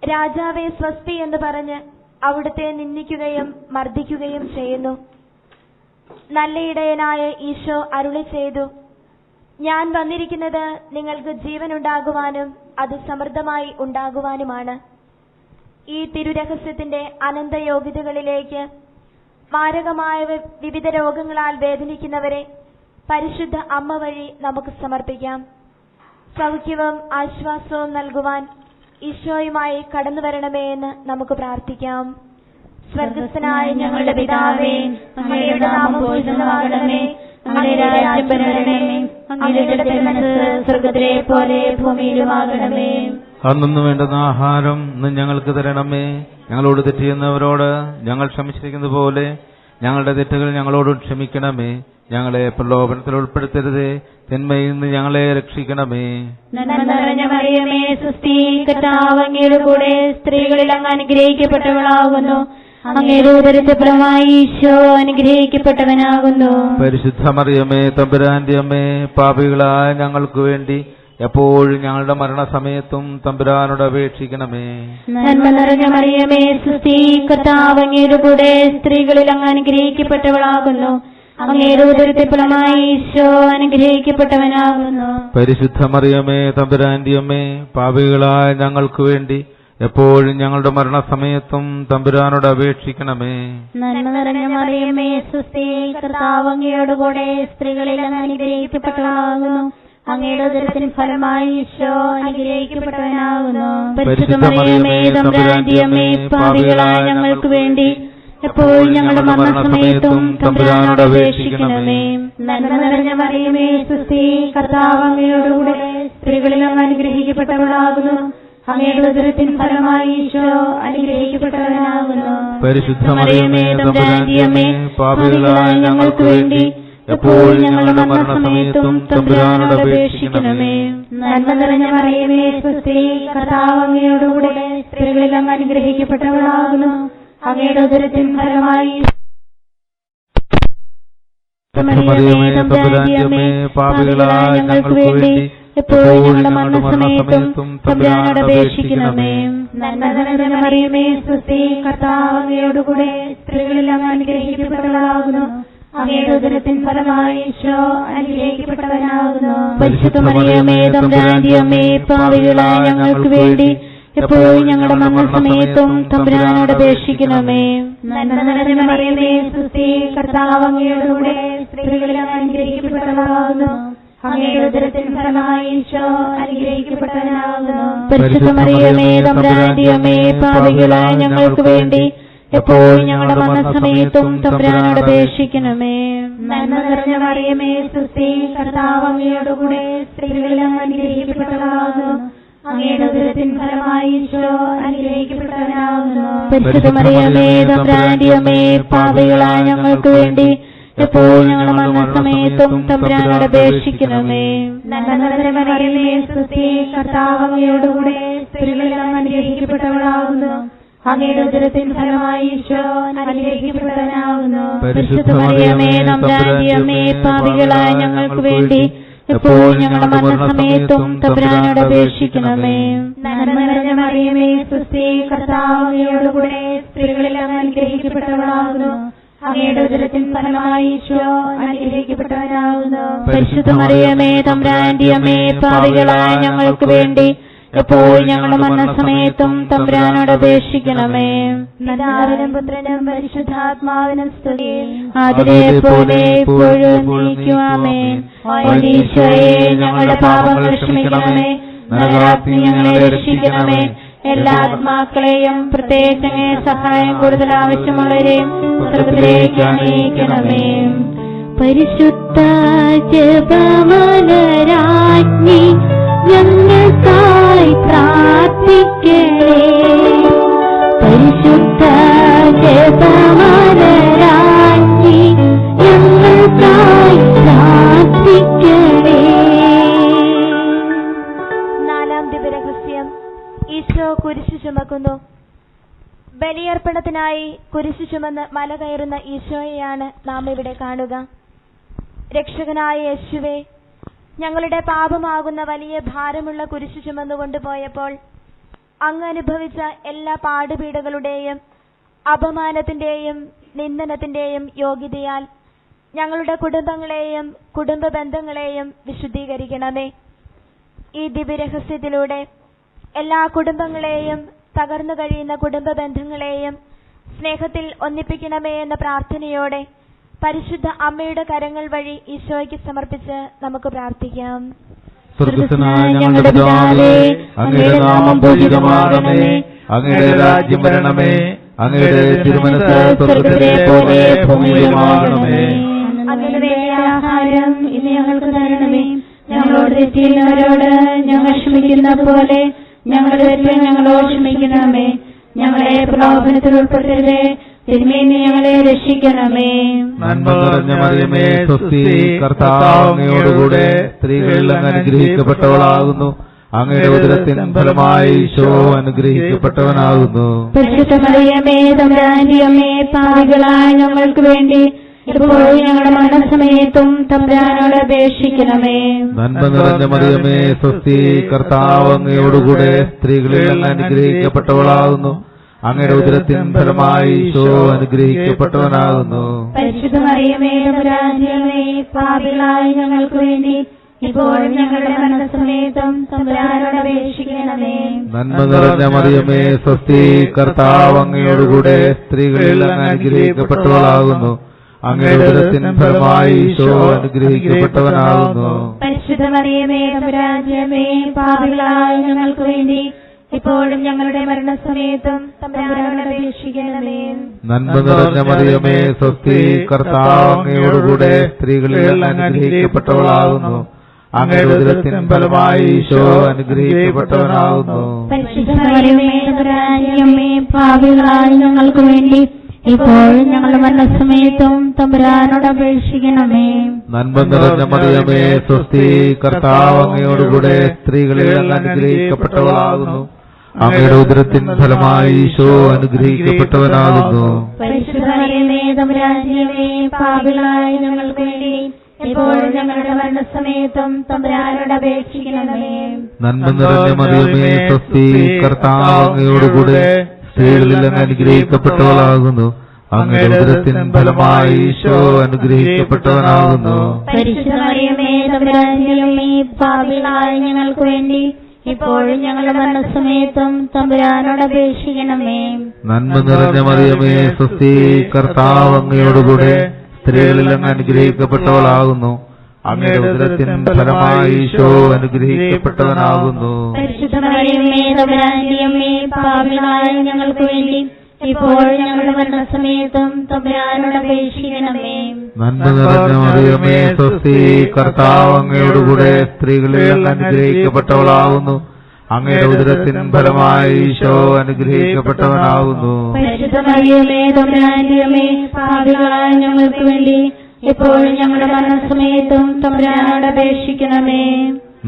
രാജാവെ സ്വസ്തി എന്ന് പറഞ്ഞ് അവിടുത്തെ നിന്ദിക്കുകയും മർദ്ദിക്കുകയും ചെയ്യുന്നു. നല്ല ഇടയനായ ഈശോ അരുളി ചെയ്തു, ഞാൻ വന്നിരിക്കുന്നത് നിങ്ങൾക്ക് ജീവനുണ്ടാകുവാനും അത് സമൃദ്ധമായി ഉണ്ടാകുവാനുമാണ്. ഈ തിരുരഹസ്യത്തിന്റെ അനന്തയോഗ്യതകളിലേക്ക് മാരകമായ വിവിധ രോഗങ്ങളാൽ വേദനിക്കുന്നവരെ പരിശുദ്ധ അമ്മ വഴി നമുക്ക് സമർപ്പിക്കാം. സൗഖ്യവും ആശ്വാസവും നൽകുവാൻ ഈശോയുമായി കടന്നു വരണമേ എന്ന് നമുക്ക് പ്രാർത്ഥിക്കാം. സ്വർഗസ്ഥനായ ഞങ്ങളുടെ പിതാവേ, അങ്ങയുടെ നാമം പൂജിതമാകണമേ, അങ്ങയുടെ രാജ്യം വരണമേ, അങ്ങയുടെ തിരുമനസ്സ് സ്വർഗ്ഗത്തിലെ പോലെ ഭൂമിയിലുമാകണമേ. അന്നു വേണ്ടുന്ന ആഹാരം ഇന്ന് ഞങ്ങൾക്ക് തരണമേ. ഞങ്ങളോട് തെറ്റ് ചെയ്യുന്നവരോട് ഞങ്ങൾ ക്ഷമിച്ചിരിക്കുന്നത് പോലെ ഞങ്ങളുടെ തെറ്റുകൾ ഞങ്ങളോട് ക്ഷമിക്കണമേ. ഞങ്ങളെ പ്രലോഭനത്തിൽ ഉൾപ്പെടുത്തരുതേ, തിന്മയിൽ നിന്ന് ഞങ്ങളെ രക്ഷിക്കണമേ. നന്മ നിറഞ്ഞ മറിയമേ സ്വസ്തി, കർത്താവ് അങ്ങയുടെ കൂടെ സ്ത്രീകളിൽ അങ്ങ് അനുഗ്രഹിക്കപ്പെട്ടവളാകുന്നു. അങ്ങയുടെ ഉദരത്തിൻ ഫലമായി ഈശോ അനുഗ്രഹിക്കപ്പെട്ടവനാകുന്നു. പരിശുദ്ധ മറിയമേ തമ്പുരാന്റെ അമ്മേ, പാപികളായ ഞങ്ങൾക്ക് വേണ്ടി എപ്പോഴും ഞങ്ങളുടെ മരണസമയത്തും തമ്പുരാനോട് അപേക്ഷിക്കണമേ. നന്മ നിറഞ്ഞ മറിയമേ സ്വസ്തി, കർത്താവ് അങ്ങയുടെ കൂടെ സ്ത്രീകളിൽ അങ്ങ് അനുഗ്രഹിക്കപ്പെട്ടവളാകുന്നു. അങ്ങയുടെ ഉദരത്തിൻ ഫലമായി ഈശോ അനുഗ്രഹിക്കപ്പെട്ടവനാകുന്നു. പരിശുദ്ധ മറിയമേ തമ്പുരാന്റെ അമ്മേ, പാപികളായ ഞങ്ങൾക്ക് വേണ്ടി എപ്പോഴും ഞങ്ങളുടെ മരണസമയത്തും തമ്പുരാനോട് അപേക്ഷിക്കണമേ. നന്മ നിറഞ്ഞ മറിയമേ സ്വസ്തി, കർത്താവ് അങ്ങയുടെ കൂടെ സ്ത്രീകളിൽ അങ്ങ് അനുഗ്രഹിക്കപ്പെട്ടവളാകുന്നു. അങ്ങയുടെ ഉദരത്തിൻ ഫലമായി ഈശോ അനുഗ്രഹിക്കപ്പെട്ടവനാകുന്നു. പരിശുദ്ധ മറിയമേ തമ്പുരാന്റെ അമ്മേ, പാപികളായ ഞങ്ങൾക്ക് വേണ്ടി എപ്പോഴും ഞങ്ങളുടെ മരണസമയത്തും തമ്പുരാനോട് അപേക്ഷിക്കണമേ. നന്മ നിറഞ്ഞ മറിയമേ സ്വസ്തി, കർത്താവ് അങ്ങയുടെ കൂടെ സ്ത്രീകളിൽ അങ്ങ് അനുഗ്രഹിക്കപ്പെട്ടവളാകുന്നു. അങ്ങയുടെ ഉദരത്തിൻ ഫലമായി ഈശോ അനുഗ്രഹിക്കപ്പെട്ടവനാകുന്നു. പരിശുദ്ധ മറിയമേ തമ്പുരാന്റെ അമ്മേ, പാപികളായ ഞങ്ങൾക്ക് വേണ്ടി എപ്പോഴും ഞങ്ങളുടെ മരണസമയത്തും തമ്പുരാനോട് അപേക്ഷിക്കണമേ. നന്മ നിറഞ്ഞ മറിയമേ സ്വസ്തി, കർത്താവ് അങ്ങയുടെ കൂടെ സ്ത്രീകളിൽ അങ്ങ് അനുഗ്രഹിക്കപ്പെട്ടവളാകുന്നു. അങ്ങയുടെ ഉദരത്തിൻ ഫലമായി മറിയമേ തമ്പുരാന്റെ അമ്മേ, പാപികളായ ഞങ്ങൾക്ക് വേണ്ടി എപ്പോഴും ഞങ്ങളുടെ മരണസമയത്തും തമ്പുരാനോട് അപേക്ഷിക്കണമേ. നന്മ നിറഞ്ഞ മറിയമേ സ്വസ്തി, കർത്താവ് അങ്ങയുടെ കൂടെ സ്ത്രീകളിൽ അങ്ങ് അനുഗ്രഹിക്കപ്പെട്ടവളാകുന്നു. അങ്ങയുടെ ഉദരത്തിൻ ഫലമായി ഈശോ അനുഗ്രഹിക്കപ്പെട്ടവനാകുന്നു. പരിശുദ്ധ മറിയമേ തമ്പുരാന്റെ അമ്മേ, പാപികളായ ഞങ്ങൾക്ക് വേണ്ടി എപ്പോഴും ഞങ്ങളുടെ മരണസമയത്തും തമ്പുരാനോട് അപേക്ഷിക്കണമേ. നന്മ നിറഞ്ഞ മറിയമേ സ്വസ്തി, കർത്താവ് അങ്ങയുടെ കൂടെ സ്ത്രീകളിൽ അങ്ങ് അനുഗ്രഹിക്കപ്പെട്ടവളാകുന്നു. അങ്ങയുടെ ഉദരത്തിൻ ഫലമായി ഈശോ അനുഗ്രഹിക്കപ്പെട്ടവനാകുന്നു. പരിശുദ്ധ മറിയമേ തമ്പുരാന്റെ അമ്മേ, പാപികളായ ഞങ്ങൾക്ക് വേണ്ടി എപ്പോഴും ഞങ്ങളുടെ മരണസമയത്തും തമ്പുരാനോട് അപേക്ഷിക്കണമേ. നന്മ നിറഞ്ഞ മറിയമേ, സ്തുതി, കർത്താവ് അങ്ങയോടുകൂടെ സ്ത്രീകളിൽ അങ്ങ് അനുഗ്രഹിക്കപ്പെട്ടവളാകുന്നു. അങ്ങയുടെ ഉദരത്തിൻ ഫലമായി ഈശോ അനുഗ്രഹിക്കപ്പെട്ടവനാകുന്നു. പരിശുദ്ധ മറിയമേ തമ്പുരാന്റെ അമ്മേ, പാപികളായ ഞങ്ങൾക്ക് വേണ്ടി എപ്പോഴും ഞങ്ങളുടെ മരണസമയത്തും തമ്പുരാനോട് അപേക്ഷിക്കണമേ. നന്മ നിറഞ്ഞ മറിയമേ, സ്തുതി, കർത്താവ് അങ്ങയോടുകൂടെ സ്ത്രീകളിൽ അങ്ങ് അനുഗ്രഹിക്കപ്പെട്ടവളാകുന്നു. അങ്ങയുടെ ഉദരത്തിൻ ഫലമായി ഈശോ അനുഗ്രഹിക്കപ്പെട്ടവനാകുന്നു. പരിശുദ്ധ മറിയമേ തമ്പുരാന്റെ അമ്മേ, പാപികളായ ഞങ്ങൾക്ക് വേണ്ടി എപ്പോഴും ഞങ്ങളുടെ മരണസമയത്തും തമ്പുരാനോട് അപേക്ഷിക്കണമേ. നന്മ നിറഞ്ഞ മറിയമേ, സ്തുതി, കർത്താവ് അങ്ങയോടുകൂടെ സ്ത്രീകളിൽ അങ്ങ് അനുഗ്രഹിക്കപ്പെട്ടവളാകുന്നു. അങ്ങയുടെ ഉദരത്തിൻ ഫലമായി ഈശോ അനുഗ്രഹിക്കപ്പെട്ടവനാകുന്നു. പരിശുദ്ധ മറിയമേ തമ്പുരാന്റെ അമ്മേ, പാപികളായ ഞങ്ങൾക്ക് വേണ്ടി എപ്പോഴും ഞങ്ങളുടെ മരണസമയത്തും തമ്പുരാനോട് അപേക്ഷിക്കണമേ. പിതാവിനും പുത്രനും പരിശുദ്ധാത്മാവിനും സ്തുതി. ആദിലെ പോലെ ഇപ്പോഴും എന്നേക്കുമാമേ. ഈശോയെ, ഞങ്ങളുടെ പാപങ്ങൾ ക്ഷമിക്കണമേ, നരകാഗ്നി ഞങ്ങളെ രക്ഷിക്കണമേ. എല്ലാ ആത്മാക്കളെയും പ്രത്യേകിച്ച് അങ്ങേ സഹായം കൂടുതൽ ആവശ്യമുള്ളവരെയും സ്വർഗ്ഗത്തിലേക്ക് അണിയിക്കണമേ. പരിശുദ്ധ ജപമാലരാജ്ഞി ഞങ്ങൾക്കായി പ്രാർത്ഥിക്കണേ. പരിശുദ്ധ ജപമാലരാജ്ഞി ഞങ്ങൾക്കായി പ്രാർത്ഥിക്കണേ. നാലാം ദിവ്യരഹസ്യം, ഈശോ കുരിശു ചുമക്കുന്നു. ബലിയർപ്പണത്തിനായി കുരിശു ചുമന്ന് മല കയറുന്ന ഈശോയെയാണ് നാം ഇവിടെ കാണുക. രക്ഷകനായ യേശുവേ, ഞങ്ങളുടെ പാപമാകുന്ന വലിയ ഭാരമുള്ള കുരിശു ചുമന്നുകൊണ്ടുപോയപ്പോൾ അങ്ങ് അനുഭവിച്ച എല്ലാ പാടുപീടുകളുടെയും അപമാനത്തിന്റെയും നിന്ദനത്തിന്റെയും യോഗ്യതയാൽ ഞങ്ങളുടെ കുടുംബങ്ങളെയും കുടുംബ ബന്ധങ്ങളെയും വിശുദ്ധീകരിക്കണമേ. ഈ ദിവ്യരഹസ്യത്തിലൂടെ എല്ലാ കുടുംബങ്ങളെയും തകർന്നു കഴിയുന്ന കുടുംബ ബന്ധങ്ങളെയും സ്നേഹത്തിൽ ഒന്നിപ്പിക്കണമേ എന്ന പ്രാർത്ഥനയോടെ പരിശുദ്ധ അമ്മയുടെ കരങ്ങൾ വഴി ഈശോയ്ക്ക് സമർപ്പിച്ച് നമുക്ക് പ്രാർത്ഥിക്കാം. സ്വർഗ്ഗസ്ഥനായ ഞങ്ങളുടെ പിതാവേ, അങ്ങയുടെ നാമം പൂജിതമാകണമേ. അങ്ങയുടെ രാജ്യം വരണമേ. അങ്ങയുടെ തിരുമനസ്സ് സ്വർഗ്ഗത്തിലെ പോലെ ഭൂമിയിലുമാകണമേ. അങ്ങയുടെ ആഹാരം ഇന്ന് ഞങ്ങൾക്ക് തരണമേ. ഞങ്ങളോട് തെറ്റിയുന്നവരോട് ഞങ്ങൾ ക്ഷമിക്കുന്ന പോലെ ഞങ്ങളുടെ തെറ്റ് ഞങ്ങളോട് ക്ഷമിക്കണമേ. ഞങ്ങളെ പ്രലോഭനത്തിൽ ഉൾപ്പെടുത്തരുതേ, തിന്മയിൽ ഞങ്ങളെ രക്ഷിക്കണമേ. നന്മ നിറഞ്ഞ മറിയമേ, സ്വസ്തി, കർത്താവ് അങ്ങയോടുകൂടെ സ്ത്രീകളിൽ അങ്ങ് അനുഗ്രഹിക്കപ്പെട്ടവളാകുന്നു. അങ്ങയുടെ ഉദരത്തിൻ ഫലമായി ഈശോ അനുഗ്രഹിക്കപ്പെട്ടവനാകുന്നു. പരിശുദ്ധ മറിയമേ തമ്പുരാന്റെ അമ്മേ, പാപികളായ ഞങ്ങൾക്ക് വേണ്ടി എപ്പോഴും ഞങ്ങളുടെ മരണസമയത്തും തമ്പുരാനോട് അപേക്ഷിക്കണമേ. നന്മ നിറഞ്ഞ മറിയമേ, സ്വസ്തി, കർത്താവ് അങ്ങയോടുകൂടെ സ്ത്രീകളിൽ അങ്ങ് അനുഗ്രഹിക്കപ്പെട്ടവളാകുന്നു. അങ്ങയുടെ ഉദരത്തിൻ ഫലമായി ഈശോ അനുഗ്രഹിക്കപ്പെട്ടവനാകുന്നു. പരിശുദ്ധ മറിയമേ തമ്പുരാന്റെ അമ്മേ, പാപികളായ ഞങ്ങൾക്ക് വേണ്ടി ഇപ്പോഴും ഞങ്ങളുടെ മരണസമയത്തും തമ്പുരാനോട് അപേക്ഷിക്കണമേ. നന്മ നിറഞ്ഞ മറിയമേ, സ്വസ്തി, കർത്താവ് അങ്ങയോടുകൂടെ സ്ത്രീകളിൽ അങ്ങ് അനുഗ്രഹിക്കപ്പെട്ടവളാകുന്നു. അങ്ങയുടെ ഉദരത്തിൻ ഫലമായി ഈശോ അനുഗ്രഹിക്കപ്പെട്ടവനാകുന്നു. പരിശുദ്ധ മറിയമേ തമ്പുരാന്റെ അമ്മേ, പാപികളായ ഞങ്ങൾക്ക് വേണ്ടി ഇപ്പോഴും ഞങ്ങളുടെ മരണസമയത്തും തമ്പുരാനോട് അപേക്ഷിക്കണമേ. നന്മ നിറഞ്ഞ മറിയമേ, സ്വസ്തി, കർത്താവ് അങ്ങയോടുകൂടെ സ്ത്രീകളിൽ അങ്ങ് അനുഗ്രഹിക്കപ്പെട്ടവളാകുന്നു. അങ്ങയുടെ ഉദരത്തിൻ ഫലമായി ഈശോ അനുഗ്രഹിക്കപ്പെട്ടവനാകുന്നു. പരിശുദ്ധ മറിയമേ തമ്പുരാന്റെ അമ്മേ, പാപികളായ ഞങ്ങൾക്ക് വേണ്ടി ഇപ്പോഴും ഞങ്ങളുടെ മരണസമയത്തും തമ്പുരാനോട് അപേക്ഷിക്കണമേ. നന്മ നിറഞ്ഞ മറിയമേ, സ്വസ്തി, കർത്താവ് അങ്ങയോടുകൂടെ സ്ത്രീകളിൽ അങ്ങ് അനുഗ്രഹിക്കപ്പെട്ടവളാകുന്നു. അങ്ങയുടെ ഉദരത്തിൻ ഫലമായി ഈശോ അനുഗ്രഹിക്കപ്പെട്ടവനാകുന്നു. പരിശുദ്ധ മറിയമേ തമ്പുരാന്റെ അമ്മേ, പാപികളായ ഞങ്ങൾക്ക് വേണ്ടി ഇപ്പോഴും ഞങ്ങളുടെ മരണസമയത്തും തമ്പുരാനോട് അപേക്ഷിക്കണമേ. നന്മ നിറഞ്ഞ മറിയമേ, സ്വസ്തി, കർത്താവ് അങ്ങയോടുകൂടെ സ്ത്രീകളിൽ അങ്ങ് അനുഗ്രഹിക്കപ്പെട്ടവളാകുന്നു. അങ്ങയുടെ ഉദരത്തിൻ ഫലമായി ഈശോ അനുഗ്രഹിക്കപ്പെട്ടവനാകുന്നു. പരിശുദ്ധ മറിയമേ തമ്പുരാന്റെ അമ്മേ, പാപികളായ ഞങ്ങൾക്ക് വേണ്ടി ഇപ്പോഴും ഞങ്ങളുടെ മരണസമയത്തും തമ്പുരാനോട് അപേക്ഷിക്കണമേ. നന്മ നിറഞ്ഞ മറിയമേ, സ്വസ്തി, കർത്താവ് അങ്ങയോടുകൂടെ സ്ത്രീകളിൽ അങ്ങ് അനുഗ്രഹിക്കപ്പെട്ടവളാകുന്നു. അങ്ങയുടെ ഉദരത്തിൻ ഫലമായി ഈശോ അനുഗ്രഹിക്കപ്പെട്ടവനാകുന്നു. പരിശുദ്ധ മറിയമേ തമ്പുരാന്റെ അമ്മേ, പാപികളായ ഞങ്ങൾക്ക് വേണ്ടി ഇപ്പോൾ ഞങ്ങളുടെ മരണസമയത്തും തമ്പുരാനോട് അപേക്ഷിക്കണമേ. നന്മ നിറഞ്ഞ മറിയമേ സ്വസ്തി, കർത്താവ് അങ്ങയോടുകൂടെ സ്ത്രീകളിൽ അനുഗ്രഹിക്കപ്പെട്ടവളാകുന്നു. അങ്ങയുടെ ഉദരത്തിൻ ഫലമായി ഈശോ അനുഗ്രഹിക്കപ്പെട്ടവനാകുന്നു. പരിശുദ്ധ മറിയമേ തമ്പുരാന്റെ അമ്മേ, പാപികളായ ഞങ്ങൾക്ക് വേണ്ടി ഇപ്പോൾ ഞങ്ങളുടെ മരണസമയത്തും തമ്പുരാനോട് അപേക്ഷിക്കണമേ.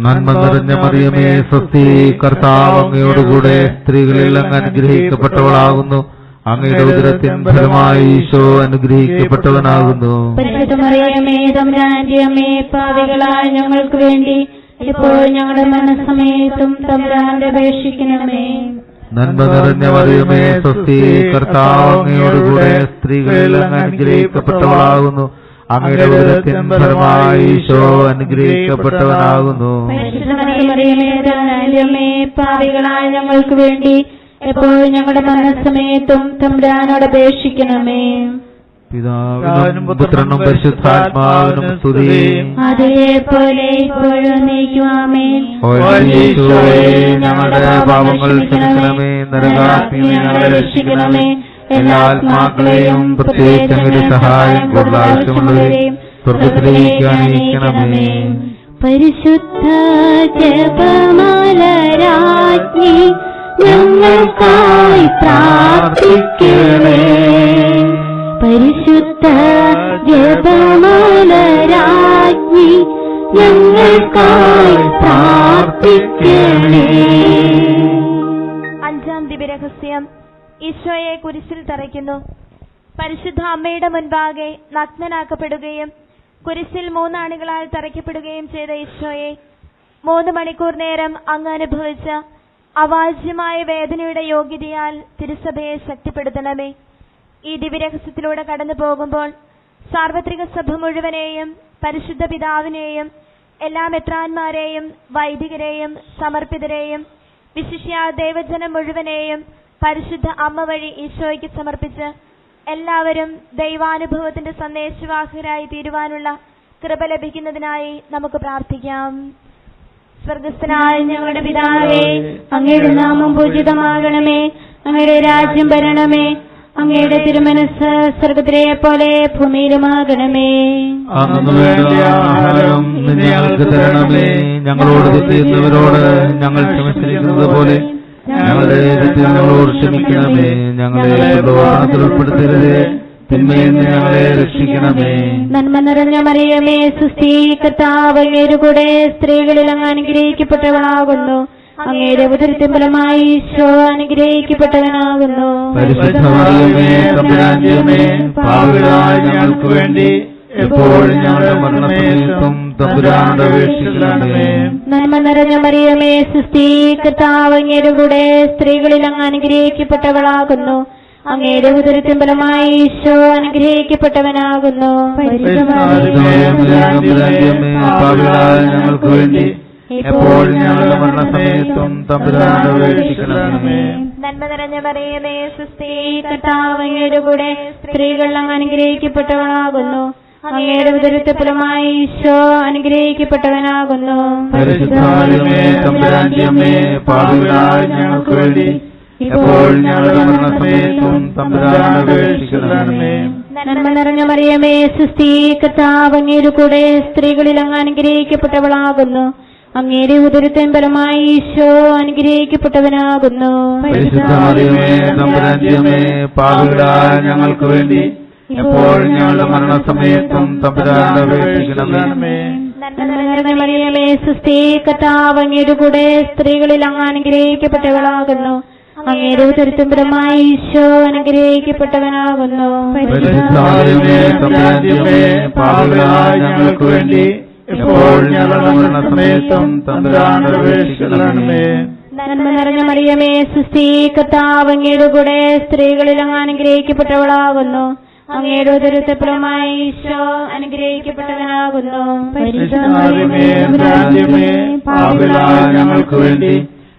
നന്മ നിറഞ്ഞ മറിയമേ സ്വസ്തി, കർത്താവ് അങ്ങയോടുകൂടെ സ്ത്രീകളിൽ അങ്ങ് അനുഗ്രഹിക്കപ്പെട്ടവളാകുന്നു. അങ്ങയുടെ ഉദരത്തിൻ ഫലമായി ഈശോ അനുഗ്രഹിക്കപ്പെട്ടവനാകുന്നു. പരിശുദ്ധ മറിയമേ തമ്പുരാന്റെ അമ്മേ, പാപികളായ ഞങ്ങൾക്ക് വേണ്ടി ഇപ്പോൾ ഞങ്ങളുടെ മരണസമയത്തും തമ്പുരാനോട് അപേക്ഷിക്കണമേ. നന്മ നിറഞ്ഞ മറിയമേ സ്വസ്തി, കർത്താവ് അങ്ങയോടുകൂടെ സ്ത്രീകളിൽ അങ്ങ് അനുഗ്രഹിക്കപ്പെട്ടവളാകുന്നു. അങ്ങയുടെ ഉദരത്തിൻ ഫലമായി ഈശോ അനുഗ്രഹിക്കപ്പെട്ടവനാകുന്നു. പരിശുദ്ധ മറിയമേ തമ്പുരാന്റെ അമ്മേ, പാപികളായ ഞങ്ങൾക്ക് വേണ്ടി ഇപ്പോൾ ഞങ്ങളുടെ മരണസമയത്തും തമ്പുരാനോട് അപേക്ഷിക്കണമേ. പിതാവിനും പുത്രനും പരിശുദ്ധാത്മാവിനും സ്തുതി. അതേപോലെ ഇപ്പോഴും എന്നേക്കും ആമേൻ. ഞങ്ങളുടെ പാപങ്ങൾ ക്ഷമിക്കണമേ, നരകാഗ്നിയിൽ ഞങ്ങളെ രക്ഷിക്കണമേ. എല്ലാ ആത്മാക്കളെയും പ്രത്യേകിച്ച് അങ്ങയുടെ സഹായം കൂടുതൽ ആവശ്യമുള്ളവരെയും സ്വർഗ്ഗത്തിലേക്ക് അനയിക്കണമേ. പരിശുദ്ധ ജപമാല രാജ്ഞി ഞങ്ങൾക്കായി പ്രാർത്ഥിക്കണേ. പരിശുദ്ധ ജപമാല രാജ്ഞി ഞങ്ങൾക്കായി പ്രാർത്ഥിക്കണേ. അഞ്ചാം ദിവ്യരഹസ്യം, ഈശോയെ കുരിശിൽ തറയ്ക്കുന്നു. പരിശുദ്ധ അമ്മയുടെ മുൻപാകെ നഗ്നനാക്കപ്പെടുകയും കുരിശിൽ 3 ആണികളാൽ തറയ്ക്കപ്പെടുകയും ചെയ്ത ഈശോയെ 3 മണിക്കൂർ നേരം അങ്ങ് അനുഭവിച്ച അവാച്യമായ വേദനയുടെ യോഗ്യതയാൽ തിരുസഭയെ ശക്തിപ്പെടുത്തണമേ. ഈ ദിവ്യരഹസ്യത്തിലൂടെ കടന്നു പോകുമ്പോൾ സാർവത്രിക സഭ മുഴുവനെയും, പരിശുദ്ധ പിതാവിനെയും, എല്ലാ മെത്രാന്മാരെയും, വൈദികരെയും, സമർപ്പിതരെയും, വിശിഷ്യ ദൈവജനം മുഴുവനെയും പരിശുദ്ധ അമ്മ വഴി ഈശോയ്ക്ക് സമർപ്പിച്ച് എല്ലാവരും ദൈവാനുഭവത്തിന്റെ സന്ദേശവാഹകരായി തീരുവാനുള്ള കൃപ ലഭിക്കുന്നതിനായി നമുക്ക് പ്രാർത്ഥിക്കാം. സ്വർഗസ്ഥനായ ഞങ്ങളുടെ പിതാവേ, അങ്ങയുടെ നാമം പൂജിതമാകണമേ. അങ്ങയുടെ രാജ്യം വരണമേ. അങ്ങയുടെ തിരുമനസ്സ് സ്വർഗത്തിലെ പോലെ ഭൂമിയിലുമാകണമേ. അന്നു വേണ്ട ആഹാരം ഞങ്ങൾക്ക് തരണമേ. ഞങ്ങളോട് തെറ്റുന്നവരോട് ഞങ്ങൾ ക്ഷമിച്ചിരിക്കുന്നത് പോലെ ഞങ്ങളുടെ തെറ്റുകൾ ഞങ്ങളോട് ക്ഷമിക്കണമേ. ഞങ്ങളെ പ്രലോഭനത്തിൽ ഉൾപ്പെടുത്തരുതേ, തിന്മയിൽ നിന്ന് ഞങ്ങളെ രക്ഷിക്കണമേ. നന്മ നിറഞ്ഞ മറിയമേ സുസ്ഥി, കർത്താവ് അങ്ങയുടെ കൂടെ സ്ത്രീകളിൽ അങ്ങ് അനുഗ്രഹിക്കപ്പെട്ടവളാകുന്നു. അങ്ങയുടെ ഉദരത്തിൻ ഫലമായി ഈശോ അനുഗ്രഹിക്കപ്പെട്ടവനാകുന്നു. പരിശുദ്ധ മറിയമേ തമ്പുരാന്റെ അമ്മേ, പാപികളായ ഞങ്ങൾക്ക് വേണ്ടി എപ്പോഴും ഞങ്ങളുടെ മരണസമയത്തും തമ്പുരാനോട് അപേക്ഷിക്കണമേ. നന്മ നിറഞ്ഞ മറിയമേ സുസ്ഥി, കർത്താവ് അങ്ങയുടെ കൂടെ സ്ത്രീകളിൽ അങ്ങ് അനുഗ്രഹിക്കപ്പെട്ടവളാകുന്നു. അങ്ങയുടെ ഉദരത്തിൻ ഫലമായി ഈശോ അനുഗ്രഹിക്കപ്പെട്ടവനാകുന്നു. പാപികളായ ഞങ്ങൾക്ക് വേണ്ടി എപ്പോഴും ഞങ്ങളുടെ മരണസമയത്തും തമ്പുരാനോട് അപേക്ഷിക്കണമേ. നന്മ നിറഞ്ഞ മറിയമേ സുസ്ഥി, കർത്താവ് അങ്ങയുടെ കൂടെ സ്ത്രീകൾ അങ്ങ് അനുഗ്രഹിക്കപ്പെട്ടവളാകുന്നു. അങ്ങയുടെ ഉദരത്തിൻ ഫലമായി ഈശോ അനുഗ്രഹിക്കപ്പെട്ടവനാകുന്നു. പരിശുദ്ധ മറിയമേ തമ്പുരാന്റെ അമ്മേ, പാപികളായ ഞങ്ങൾക്ക് വേണ്ടി എപ്പോഴും ഞങ്ങളുടെ മരണസമയത്തും തമ്പുരാനോട് അപേക്ഷിക്കണമേ. നന്മ നിറഞ്ഞ മറിയമേ സുസ്ഥി, കർത്താവ് അങ്ങയുടെ കൂടെ സ്ത്രീകളിൽ അങ്ങ് അനുഗ്രഹിക്കപ്പെട്ടവളാകുന്നു. അങ്ങയുടെ ഉദരത്തിൻ ഫലമായി ഈശോ അനുഗ്രഹിക്കപ്പെട്ടവനാകുന്നു. പരിശുദ്ധ മറിയമേ തമ്പുരാന്റെ അമ്മേ, പാപികളായ ഞങ്ങൾക്ക് വേണ്ടി എപ്പോഴും ഞങ്ങളുടെ മരണസമയത്തും തമ്പുരാനോട് അപേക്ഷിക്കണമേ. നന്മ നിറഞ്ഞ മറിയമേ സുസ്ഥി, കർത്താവ് അങ്ങയുടെ കൂടെ സ്ത്രീകളിൽ അങ്ങ് അനുഗ്രഹിക്കപ്പെട്ടവളാകുന്നു. അങ്ങയുടെ ഉദരത്തിൻ ഫലമായി ഈശോ അനുഗ്രഹിക്കപ്പെട്ടവനാകുന്നു. പരിശുദ്ധ മറിയമേ തമ്പുരാന്റെ അമ്മേ, പാപികളായ ഞങ്ങൾക്ക് വേണ്ടി എപ്പോഴും ഞങ്ങളുടെ മരണസമയത്തും തമ്പുരാനോട് അപേക്ഷിക്കണമേ. നന്മ നിറഞ്ഞ മറിയമേ സുസ്ഥി, കർത്താവ് അങ്ങയുടെ കൂടെ സ്ത്രീകളിൽ അങ്ങ് അനുഗ്രഹിക്കപ്പെട്ടവളാകുന്നു. അങ്ങയുടെ ഉദരത്തിൻ ഫലമായി ഈശോ അനുഗ്രഹിക്കപ്പെട്ടവനാകുന്നു. പരിശുദ്ധ മറിയമേ തമ്പുരാന്റെ അമ്മേ, പാപികളായ ഞങ്ങൾക്ക് വേണ്ടി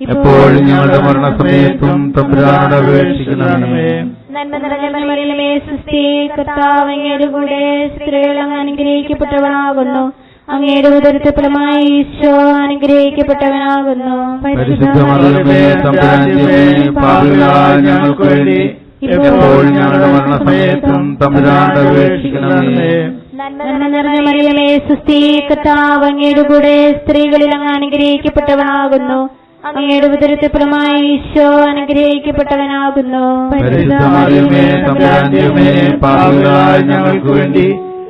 എപ്പോഴും ഞങ്ങളുടെ മരണസമയത്തും തമ്പുരാനോട് അപേക്ഷിക്കണമേ. നന്മ നിറഞ്ഞ മറിയമേ സുസ്ഥി, കർത്താവ് അങ്ങയുടെ കൂടെ സ്ത്രീകൾ അങ്ങ് അനുഗ്രഹിക്കപ്പെട്ടവളാകുന്നു. അങ്ങയുടെ ഉദരത്തെ ഫലമായി ഈശോ അനുഗ്രഹിക്കപ്പെട്ടവനാകുന്നു. പരിശുദ്ധ മറിയമേ തമ്പുരാന്റമ്മേ, പാപികളായ ഞങ്ങൾക്ക് വേണ്ടി എപ്പോഴും ഞങ്ങളുടെ മരണസമയത്തും തമ്പുരാനോട് അപേക്ഷിക്കണമേ. നന്മ നിറഞ്ഞ മറിയമേ സുസ്ഥി, കർത്താവ് അങ്ങയുടെ കൂടെ സ്ത്രീകളിൽ അങ്ങ് അനുഗ്രഹിക്കപ്പെട്ടവനാകുന്നു. അങ്ങയുടെ ഉദരത്തെ ഫലമായി ഈശോ അനുഗ്രഹിക്കപ്പെട്ടവനാകുന്നു. പരിശുദ്ധ മറിയമേ തമ്പുരാന്റമ്മേ, പാപികളായ ഞങ്ങൾക്ക് വേണ്ടി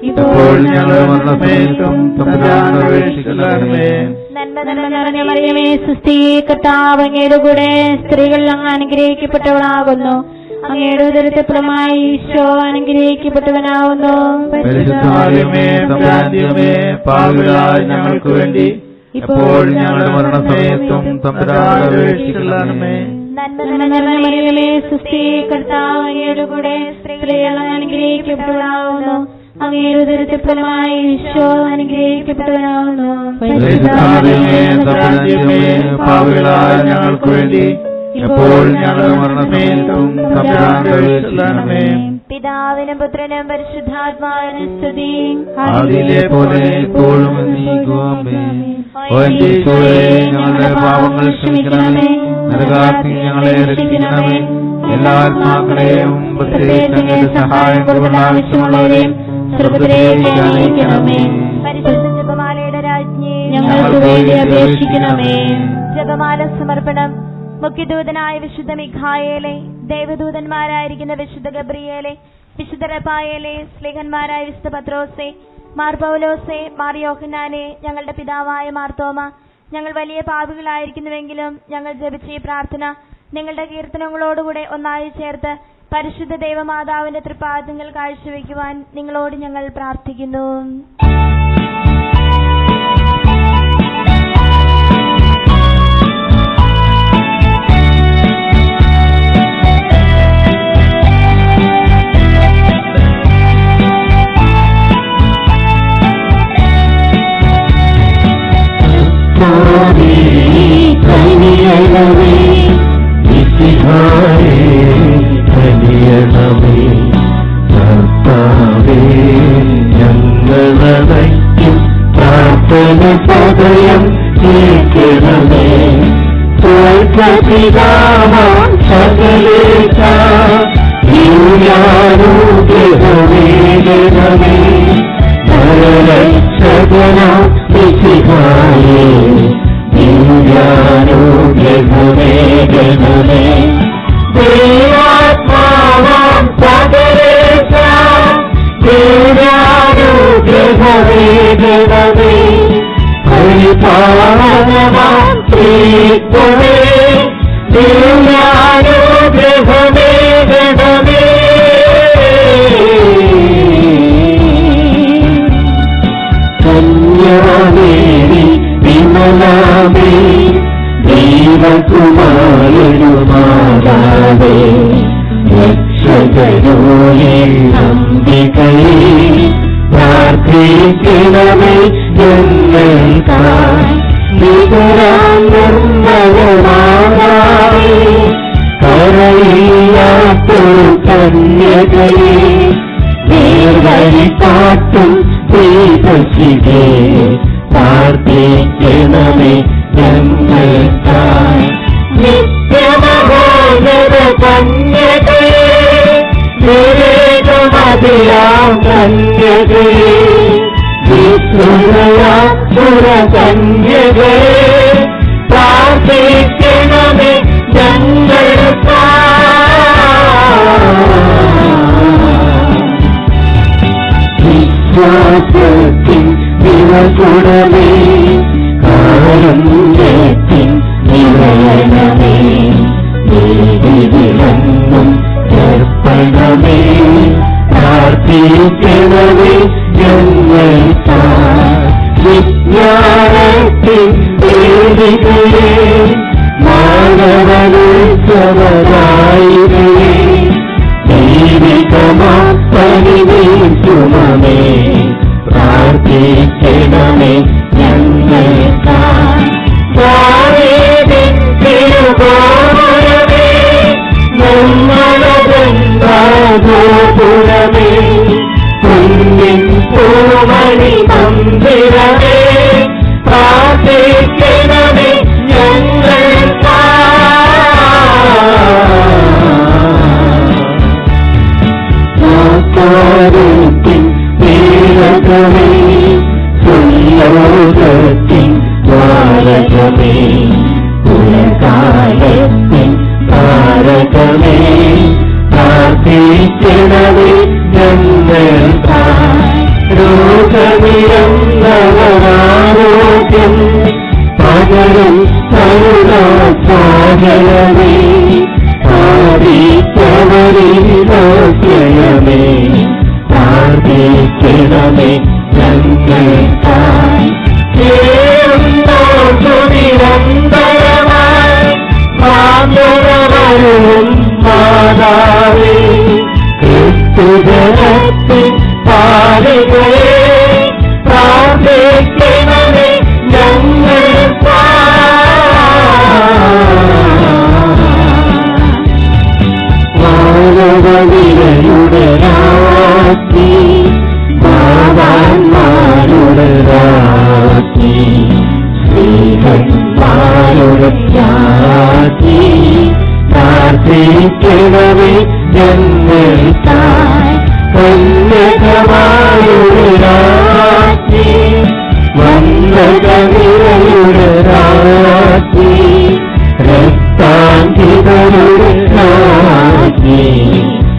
എപ്പോഴും ഞങ്ങളുടെ മരണസമയത്തും തമ്പുരാനോട് അപേക്ഷിക്കണമേ. നന്മ നിറഞ്ഞ മറിയമേ സുസ്ഥി, കർത്താവ് അങ്ങയുടെ കൂടെ സ്ത്രീകളിൽ അങ്ങ് അനുഗ്രഹിക്കപ്പെട്ടവനാകുന്നു. അങ്ങയുടെ ഉദരത്തെ ഫലമായി ഈശോ അനുഗ്രഹിക്കപ്പെട്ടവനാകുന്നു. പരിശുദ്ധ മറിയമേ തമ്പുരാന്റമ്മേ, പാപികളായ ഞങ്ങൾക്ക് വേണ്ടി എപ്പോഴും ഞങ്ങളുടെ മരണസമയത്തും തമ്പുരാനോട് അപേക്ഷിക്കണമേ. നന്മ നിറഞ്ഞ മറിയമേ സുസ്ഥി, കർത്താവ് അങ്ങയുടെ കൂടെ സ്ത്രീകളിൽ അങ്ങ് അനുഗ്രഹിക്കപ്പെട്ടവനാകുന്നു. അങ്ങയുടെ ഉദരത്തെ ഫലമായി ഈശോ അനുഗ്രഹിക്കപ്പെട്ടവനാകുന്നു. പരിശുദ്ധ മറിയമേ തമ്പുരാന്റമ്മേ, പാപികളായ ഞങ്ങൾക്ക് വേണ്ടി എപ്പോഴും ഞങ്ങളുടെ മരണസമയത്തും തമ്പുരാനോട് അപേക്ഷിക്കണമേ. പിതാവിനും പുത്രനും പരിശുദ്ധാത്മാവിനും സ്തുതി. ആദിയിലെ പോലെ എപ്പോഴും എന്നേക്കുമേ. ഓ എന്റെ ഈശോയേ, ഞങ്ങളുടെ പാപങ്ങൾ ക്ഷമിക്കണമേ. നരകാഗ്നിയിൽ ഞങ്ങളെ രക്ഷിക്കണമേ. എല്ലാ ആത്മാക്കളെയും പ്രത്യേകിച്ച് അങ്ങയുടെ സഹായം കൊണ്ട് ആവശ്യമുള്ളവരെയും സ്വർഗ്ഗത്തിലേക്ക് അയക്കണമേ. പരിശുദ്ധ ജപമാലയുടെ രാജ്ഞി, ഞങ്ങൾക്ക് വേണ്ടി അപേക്ഷിക്കണമേ. ജപമാല സമർപ്പണം. മുഖ്യദൂതനായ വിശുദ്ധ മിഖായേലെ, ദേവദൂതന്മാരായിരിക്കുന്ന വിശുദ്ധ ഗബ്രിയേലെ, വിശുദ്ധ റഫായേലെ, സ്ലീഹന്മാരായ വിശുദ്ധ പത്രോസേ, മാർ പൗലോസേ, മാർ യോഹന്നാനെ, ഞങ്ങളുടെ പിതാവായ മാർത്തോമ, ഞങ്ങൾ വലിയ പാപികളായിരിക്കുന്നുവെങ്കിലും ഞങ്ങൾ ജപിച്ച ഈ പ്രാർത്ഥന നിങ്ങളുടെ കീർത്തനങ്ങളോടുകൂടെ ഒന്നായി ചേർത്ത് പരിശുദ്ധ ദൈവമാതാവിന്റെ തൃപ്പാദങ്ങൾ കാഴ്ചവെക്കുവാൻ നിങ്ങളോട് ഞങ്ങൾ പ്രാർത്ഥിക്കുന്നു. ഞങ്ങളടയ്ക്കും പ്രാർത്ഥന സദയം കേൾക്കണമേ. സ്വർഗ്ഗപിതാവാം സകലേശ ദിവ്യാനുഗ്രഹമേകണമേ. നരരക്ഷകനാം മിശിഹായേ ദിവ്യാനുഗ്രഹമേകണമേ. ദൈവാത്മാവാം സകലേശ ദിവ്യാനുഗ്രഹമേകണമേ. പരിപാലനമാം ശ്രീത്വമേ ദിവ്യാനുഗ്രഹമേകണമേ. കന്യാമേരി വിമലാമേ ദൈവകുമാരനുമാതാവേ രക്ഷകരോയേ അംബികയേ പ്രാർത്ഥിക്കണമേ ഞങ്ങൾക്കായി. നിതരാം നിർമ്മലമാതാവേ കരയില്ലാത്തൊരു കന്യകയേ നേർവഴി കാട്ടും ദൈവശിവേ പ്രാർത്ഥിക്കണമേ ഞങ്ങൾക്കായി. നിത്യമഹോന്നത കന്യകയേ വിവേകമതിയാം കന്യകയേ വിസ്മയാസുര കന്യകയേ പ്രാർത്ഥിക്കണമേ ഞങ്ങൾക്കായി. വിശ്വാസത്തിൻ നിറകുടമേ കാരുണ്യത്തിൻ നിറയണമേ. നീതിവിളങ്ങും ദർപ്പണമേ പ്രാർത്ഥിക്കണമേ ഞങ്ങൾക്കായി. വിജ്ഞാനത്തിൻ വേദികയേ മാനവനുത്സവരായിരേ ദൈവികമാം പരിവേഷുമേ പ്രാർത്ഥിക്കണമേ ഞങ്ങൾക്കായി. ദാവീദിൻ തിരുഗോപുരമേ നിർമ്മലഗോപുരമേ കുഞ്ഞിൻ പൂമണി മന്ദിരമേ അഭയമേ ആദിത്യവരിലോശ്രയമേ പ്രാർത്ഥിക്കണമേ ഞങ്ങൾക്കായി നിരന്തരമായി മാതൃവരും മാതാവേ ക്രിസ്തുജനത്തിൽ പാടുകളെ പ്രാർത്ഥിക്കണമേ മാനവനിരയുടെ രാത്രി മാതാന്മാരുടെ രാത്രി ശ്രീഹന്മാരുടെ രാത്രി പ്രാർത്ഥിക്കണമേ ഞങ്ങൾക്കായി കന്യകമാരുടെ രാത്രി വന്ദനനിരയുടെ രാത്രി രക്താങ്കിതരുടെ രാത്രി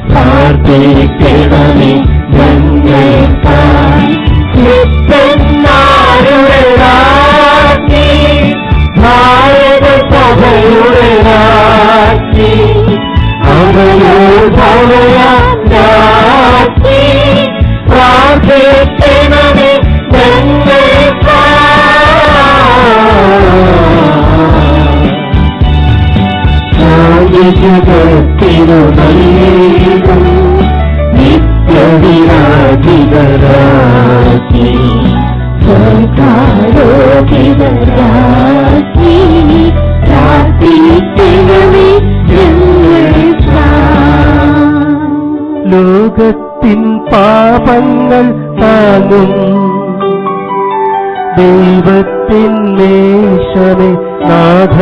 പ്രാർത്ഥിക്കണമേ ഞങ്ങൾക്കായി ക്രിസ്ത്യന്മാരുടെ രാത്രി ഭാരത സഭയുടെ രാത്രി അവയോധവയ രാത്രി പ്രാർത്ഥിക്കണമേ ജഗത്തിനു നൽകും നിത്യവിരാജിതരാക്കി സർക്കാരോഹിതരാക്കി പ്രാർത്ഥിക്കണമേ ലോകത്തിൻ പാപങ്ങൾ താങ്ങും ദൈവത്തിൻ മേശമേ നാഥ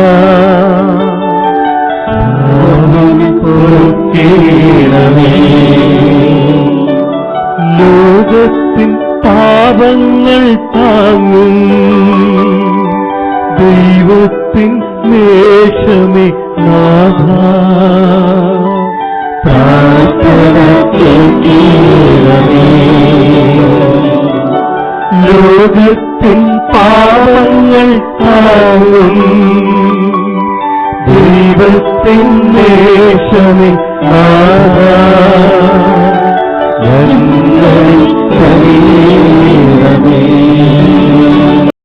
ലോകത്തിൻ പാപങ്ങൾ താങ്ങും ദൈവത്തിൻ മേശമേ നാഥ പ്രാർത്ഥന കേൾക്കണമേ ലോകത്തിൻ പാപങ്ങൾ താങ്ങും ദൈവത്തിൻ മേശമേ നാഥ ഞങ്ങൾ